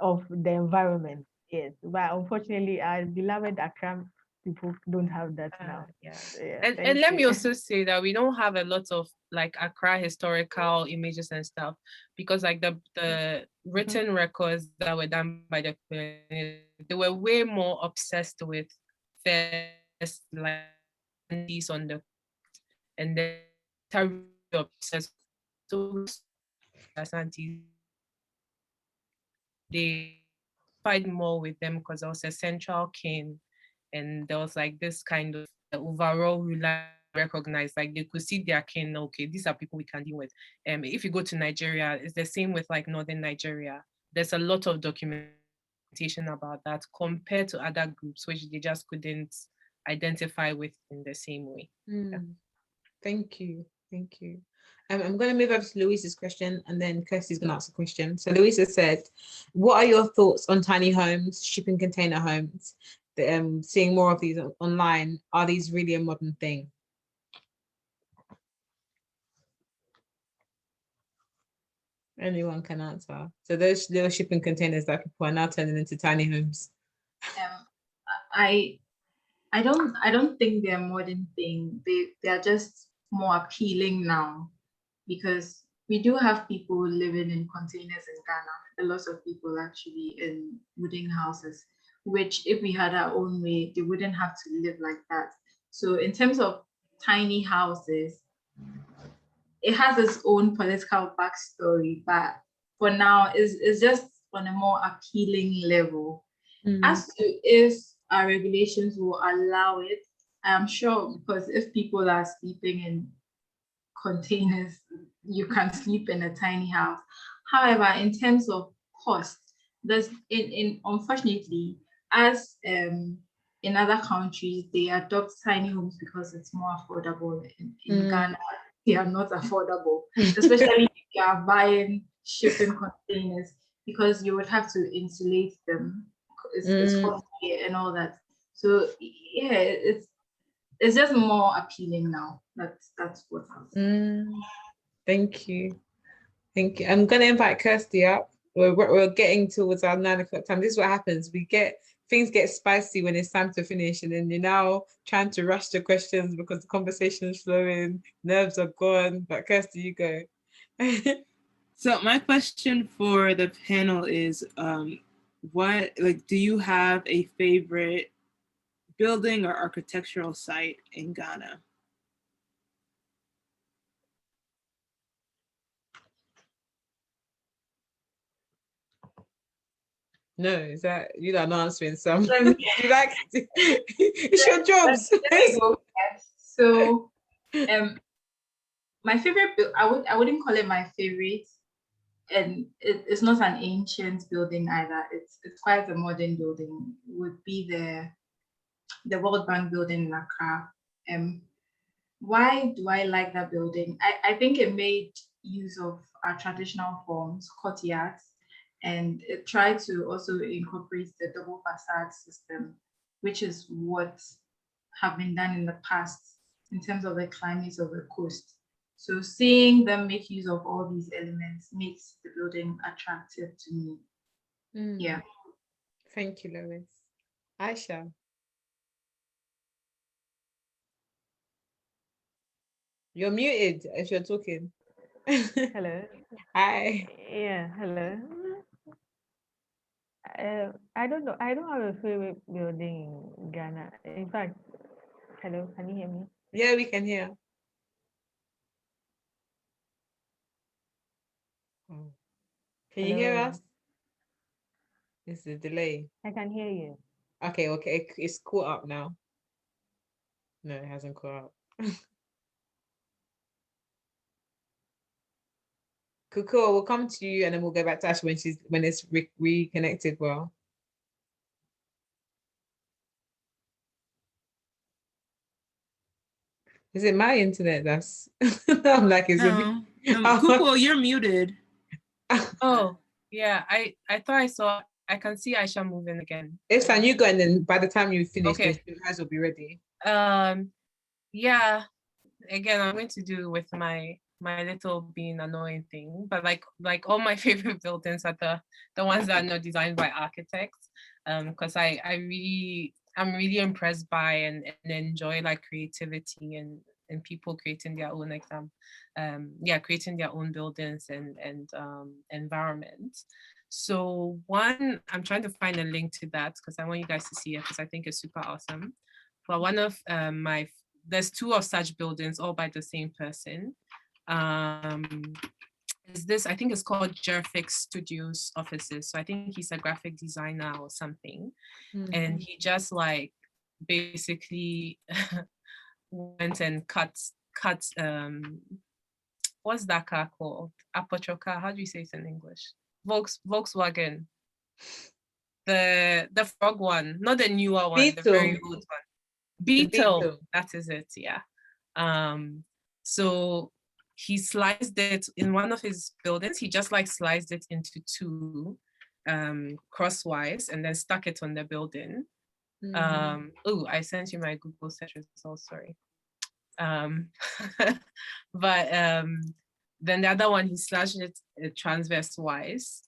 of the environment. Yes, but unfortunately, our beloved Accra people don't have that now. Yeah. Yeah, And thank let me you. also say that we don't have a lot of like Accra historical images and stuff, because like the written records that were done by the they were way more obsessed with first like these on the, and then obsessed so Asante's, they fight more with them because there was a central king, and there was like this kind of overall ruler recognized, like they could see their king, okay, these are people we can deal with. If you go to Nigeria, it's the same with like northern Nigeria. There's a lot of documentation about that compared to other groups which they just couldn't identify with in the same way. Yeah. Thank you. Thank you. I'm going to move over to Louisa's question, and then Kirsty's going to ask a question. So Louisa said, what are your thoughts on tiny homes, shipping container homes? Seeing more of these online, are these really a modern thing? Anyone can answer. So those little shipping containers that people are now turning into tiny homes. I don't think they're a modern thing. They are just more appealing now, because we do have people living in containers in Ghana. A lot of people actually in wooden houses, which if we had our own way, they wouldn't have to live like that. So in terms of tiny houses, it has its own political backstory, but for now, it's just on a more appealing level. As to if our regulations will allow it, I am sure, because if people are sleeping in containers, you can sleep in a tiny house. However, in terms of cost, there's unfortunately, as in other countries, they adopt tiny homes because it's more affordable. In Ghana, they are not affordable, especially if you are buying shipping containers, because you would have to insulate them. It's costly and all that. So yeah, it's just more appealing now. That's what I'm Thank you. Thank you. I'm gonna invite Kirsty up. We're getting towards our 9 o'clock time. This is what happens. Things get spicy when it's time to finish, and then you're now trying to rush the questions because the conversation is flowing, nerves are gone. But Kirsty, you go. So my question for the panel is, do you have a favorite building or architectural site in Ghana? No, is that you are not answering some? You like it's your job. So my favorite I wouldn't call it my favorite, and it's not an ancient building either. It's quite a modern building. Would be the World Bank building in Accra. Why do I like that building? I think it made use of our traditional forms, courtyards, and it tried to also incorporate the double facade system, which is what have been done in the past in terms of the climate of the coast. So seeing them make use of all these elements makes the building attractive to me. Yeah. Thank you, Lois. Aisha. You're muted if you're talking. Hello. Hi. Yeah, hello. I don't know. I don't have a favorite building in Ghana. In fact, hello, can you hear me? Yeah, we can hear. Can you hear us? It's the delay. I can hear you. Okay, it's caught up now. No, it hasn't caught up. Cool, we'll come to you and then we'll go back to Ash when it's reconnected well. Is it my internet that's I'm like, is No. it Kuko, you're muted. Oh, yeah, I thought I saw I can see Aisha moving again. It's fine. You go, and then by the time you finish, Okay. the guys will be ready. Yeah. Again, I'm going to do with my little being annoying thing, but like all my favorite buildings are the ones that are not designed by architects. Because I'm really impressed by and enjoy like creativity and people creating their own creating their own buildings and environments. So one, I'm trying to find a link to that because I want you guys to see it because I think it's super awesome. For one of there's two of such buildings all by the same person. Is this, I think it's called Jerfix Studios offices. So I think he's a graphic designer or something. And he just like basically went and cut what's that car called? Aperture car, how do you say it in English? Volkswagen. The frog one, not the newer one, Beetle. the very old one. Beetle, Beetle. that is it, yeah. So he sliced it in one of his buildings. He just like sliced it into two crosswise and then stuck it on the building. Oh, I sent you my Google search results, sorry. But then the other one, he slashed it transverse wise.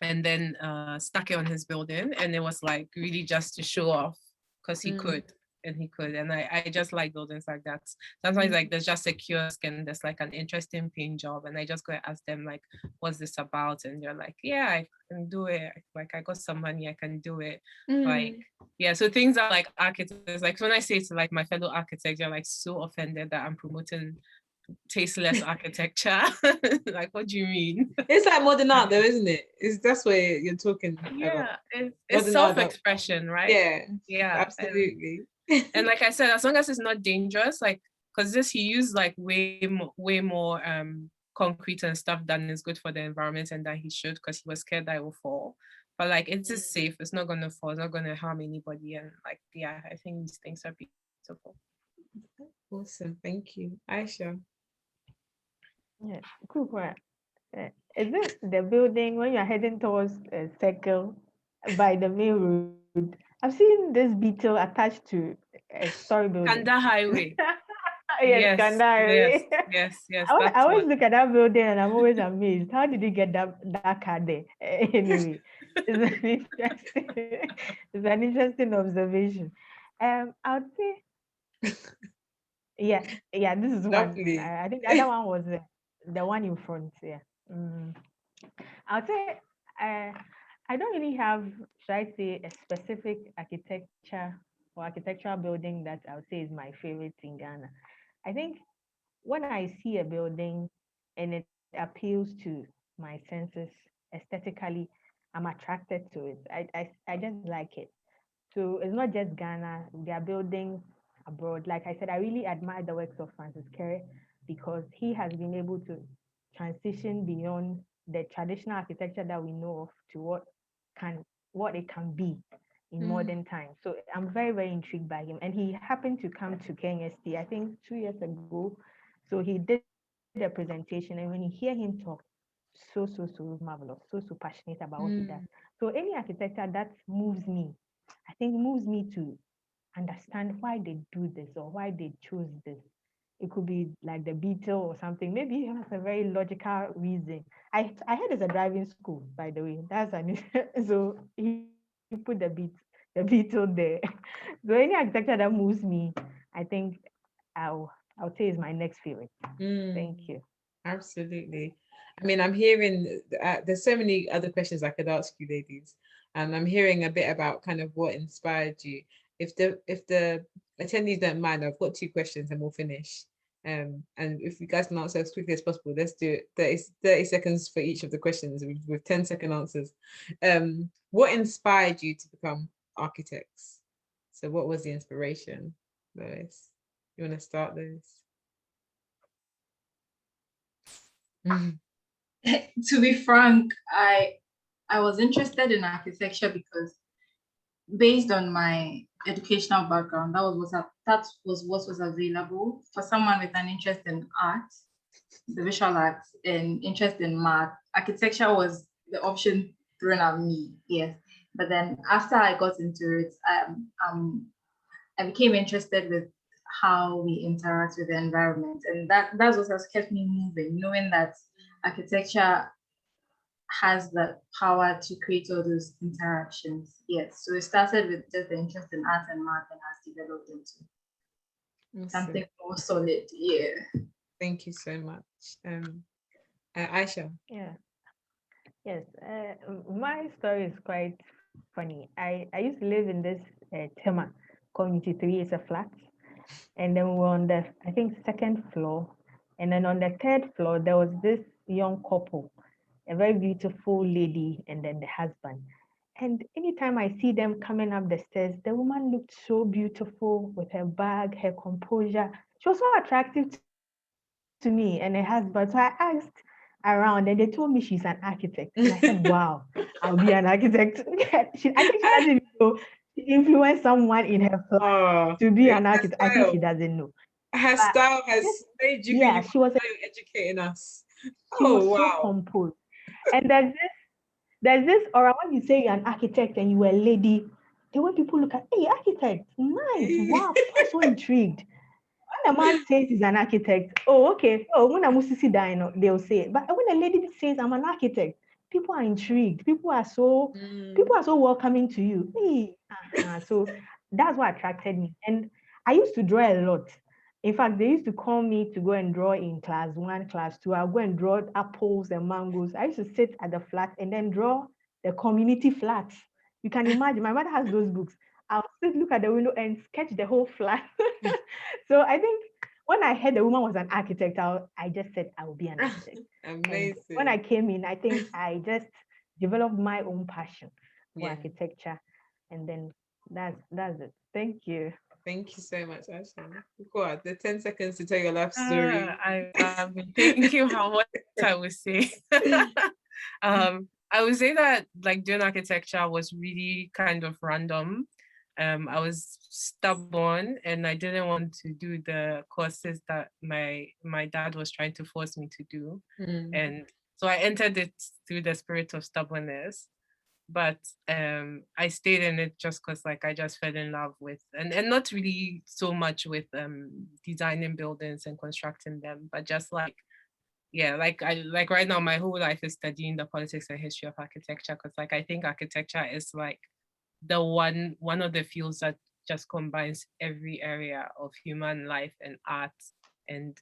And then stuck it on his building, and it was like really just to show off because he could. And I just like buildings like that. Sometimes like there's just a kiosk and there's like an interesting paint job, and I just go and ask them like, what's this about? And they're like, yeah, I can do it. Like I got some money, I can do it. Like, yeah, so things are like architects. Like when I say to like my fellow architects, they're like so offended that I'm promoting tasteless architecture. Like, what do you mean? It's like modern art though, isn't it? That's what you're talking Yeah, about. it's self-expression, right? Yeah, absolutely. And like I said, as long as it's not dangerous, like because he used like way more concrete and stuff than is good for the environment and that he should, because he was scared that it will fall. But like it's just safe, it's not gonna fall, it's not gonna harm anybody. And like, yeah, I think these things are beautiful. Awesome, thank you. Aisha. Yeah, cool. Is it the building when you're heading towards a circle by the main road? I've seen this beetle attached to a story building. Kanda Highway. Yes, Kanda Highway. Yes. I always look at that building and I'm always amazed. How did you get that car there? Anyway, it's an interesting observation. I would say, yeah, this is Lovely. one. I think the other one was the one in front. Yeah. I would say I don't really have, should I say, a specific architecture or architectural building that I would say is my favorite in Ghana. I think when I see a building and it appeals to my senses aesthetically, I'm attracted to it. I just like it. So it's not just Ghana, they are building abroad. Like I said, I really admire the works of Francis Kerr because he has been able to transition beyond the traditional architecture that we know of to what it can be in modern times. So I'm very, very intrigued by him. And he happened to come to KNST, I think 2 years ago. So he did a presentation, and when you hear him talk, so marvelous, so passionate about what he does. So any architecture that moves me, I think moves me to understand why they do this or why they choose this. It could be like the Beetle or something. Maybe he has a very logical reason. I heard it's a driving school, by the way. That's an so he put the Beetle there. So any architecture that moves me, I think I'll say is my next favorite. Thank you. Absolutely. I mean, I'm hearing there's so many other questions I could ask you, ladies, and I'm hearing a bit about kind of what inspired you. If the attendees don't mind, I've got 2 questions and we'll finish. And if you guys can answer as quickly as possible, let's do it. 30 seconds for each of the questions with 10-second answers. What inspired you to become architects? So what was the inspiration, Lois? You want to start, Lois? To be frank, I was interested in architecture because based on my educational background, that was what was available for someone with an interest in art, the visual arts, and interest in math. Architecture was the option thrown at me. Yes. But then after I got into it, I became interested with how we interact with the environment. And that's what has kept me moving, knowing that architecture has the power to create all those interactions. Yes. So it started with just the interest in art and math and has developed into something more solid. Yeah. Thank you so much. Aisha. Yeah. Yes. My story is quite funny. I used to live in this Tema community 3. It's a flat, and then we were on the, I think, second floor, and then on the third floor there was this young couple, a very beautiful lady, and then the husband. And anytime I see them coming up the stairs, the woman looked so beautiful with her bag, her composure. She was so attractive to me and her husband. So I asked around and they told me she's an architect. And I said, wow, I'll be an architect. I think she doesn't even know. She influenced someone in her flat to be an architect. I think she doesn't know. Her style has made you. Yeah, she was educating us. She was so composed. And there's this aura when you say you're an architect and you're a lady, the way people look at, hey, architect, nice, wow, people are so intrigued. When a man says he's an architect, oh, okay, oh, when I'm Musisi Dino, they'll say it. But when a lady says I'm an architect, people are intrigued. People are so welcoming to you. Hey, so that's what attracted me. And I used to draw a lot. In fact, they used to call me to go and draw in class 1, class 2. I'll go and draw apples and mangoes. I used to sit at the flat and then draw the community flats. You can imagine, my mother has those books. I'll sit, look at the window and sketch the whole flat. So I think when I heard the woman was an architect, I just said I will be an architect. Amazing. And when I came in, I think I just developed my own passion for architecture. And then that's it. Thank you. Thank you so much, Asha. God, the 10 seconds to tell your life story. I've been thinking what I would say. I would say that like doing architecture was really kind of random. I was stubborn and I didn't want to do the courses that my dad was trying to force me to do. And so I entered it through the spirit of stubbornness. But I stayed in it just because like I just fell in love with and not really so much with designing buildings and constructing them, but just like like right now my whole life is studying the politics and history of architecture, because like I think architecture is like the one of the fields that just combines every area of human life and art and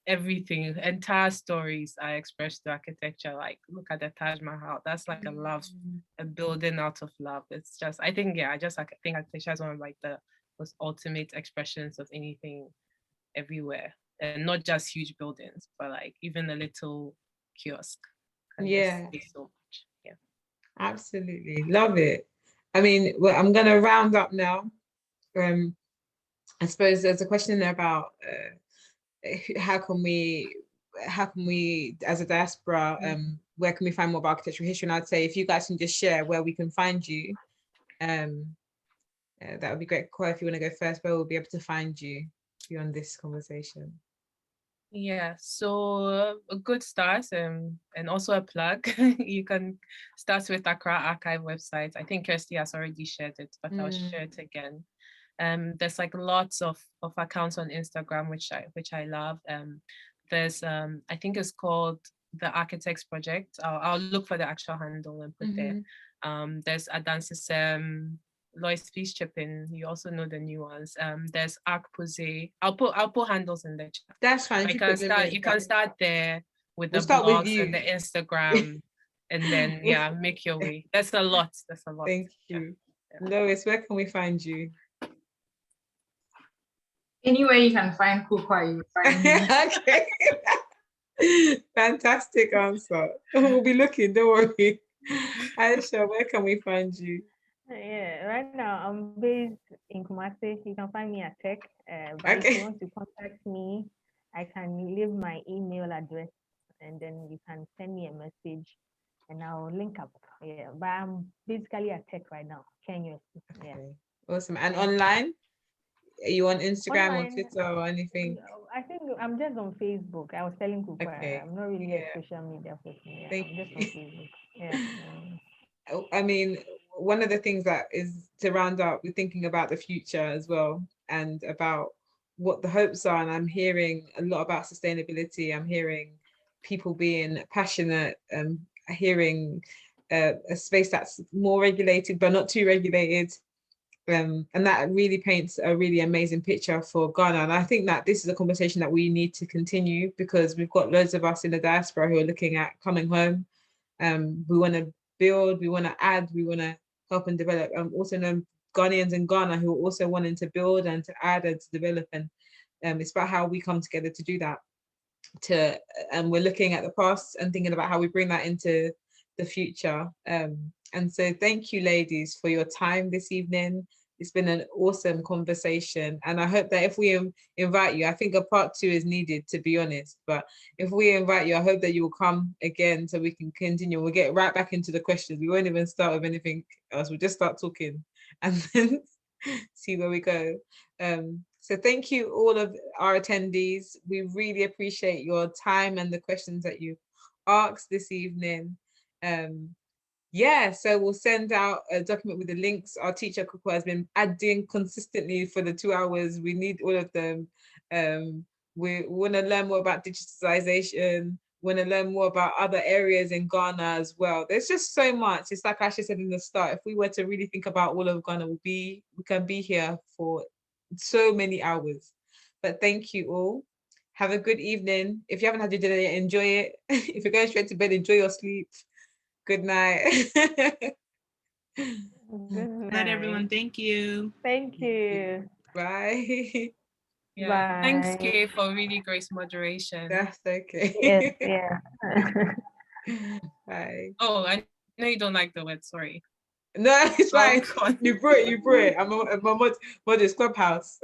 everything. Entire stories are expressed through architecture. Like look at the Taj Mahal, that's like a building out of love. It's just I think architecture is one of like the most ultimate expressions of anything everywhere, and not just huge buildings, but like even a little kiosk can say so much. Absolutely love it. I mean, well, I'm gonna round up now. I suppose there's a question there about how can we as a diaspora, where can we find more about architectural history? And I'd say if you guys can just share where we can find you, that would be great. Koi, if you want to go first, where we'll be able to find you beyond this conversation. Yeah, so a good start and also a plug. You can start with Accra Archive website. I think Kirsty has already shared it, but I'll share it again. There's like lots of accounts on Instagram, which I love. There's I think it's called the Architects Project. I'll look for the actual handle and put there. There's Adansisem, Lois, please chip in. You also know the new ones. There's Arc Pose. I'll put handles in the chat. That's fine. You can start there with the blogs and the Instagram, and then make your way. That's a lot. Thank you. Lois, where can we find you? Anywhere you can find Kukwa, you find me. Okay. Fantastic answer. We'll be looking, don't worry. Aisha, where can we find you? Yeah, right now I'm based in Kumasi. You can find me at Tech. But if you want to contact me, I can leave my email address and then you can send me a message and I'll link up. Yeah, but I'm basically at Tech right now, Kenya. Yeah. Awesome. And online? Are you on Instagram or Twitter or anything? I think I'm just on Facebook. I was telling Kuka, Okay. I'm not really Yeah. a social media person. Yeah, Thank I'm just on Facebook. Yeah. I mean, one of the things that is to round up, we're thinking about the future as well and about what the hopes are. And I'm hearing a lot about sustainability. I'm hearing people being passionate, hearing a space that's more regulated, but not too regulated. And that really paints a really amazing picture for Ghana. And I think that this is a conversation that we need to continue because we've got loads of us in the diaspora who are looking at coming home. We want to build, we want to add, we want to help and develop. Also know Ghanaians in Ghana who are also wanting to build and to add and to develop. And it's about how we come together to do that. And we're looking at the past and thinking about how we bring that into the future. And so thank you, ladies, for your time this evening. It's been an awesome conversation. And I hope that if we invite you, I think a part 2 is needed, to be honest. But if we invite you, I hope that you will come again so we can continue. We'll get right back into the questions. We won't even start with anything else. We'll just start talking and then see where we go. So thank you all of our attendees. We really appreciate your time and the questions that you asked this evening. Yeah, so we'll send out a document with the links. Our teacher Kuku has been adding consistently for the 2 hours. We need all of them. We want to learn more about digitalization. We want to learn more about other areas in Ghana as well. There's just so much. It's like Asha said in the start, if we were to really think about all of Ghana, we can be here for so many hours. But thank you all. Have a good evening. If you haven't had your dinner yet, enjoy it. If you're going straight to bed, enjoy your sleep. Good night. Good Night, everyone. Thank you. Thank you. Bye. Yeah. Thanks, Bye. Kay, for really great moderation. That's okay. Yes, yeah. Bye. Oh, I know you don't like the word, sorry. No, it's fine. Oh, God. You brought it. I'm a modest clubhouse.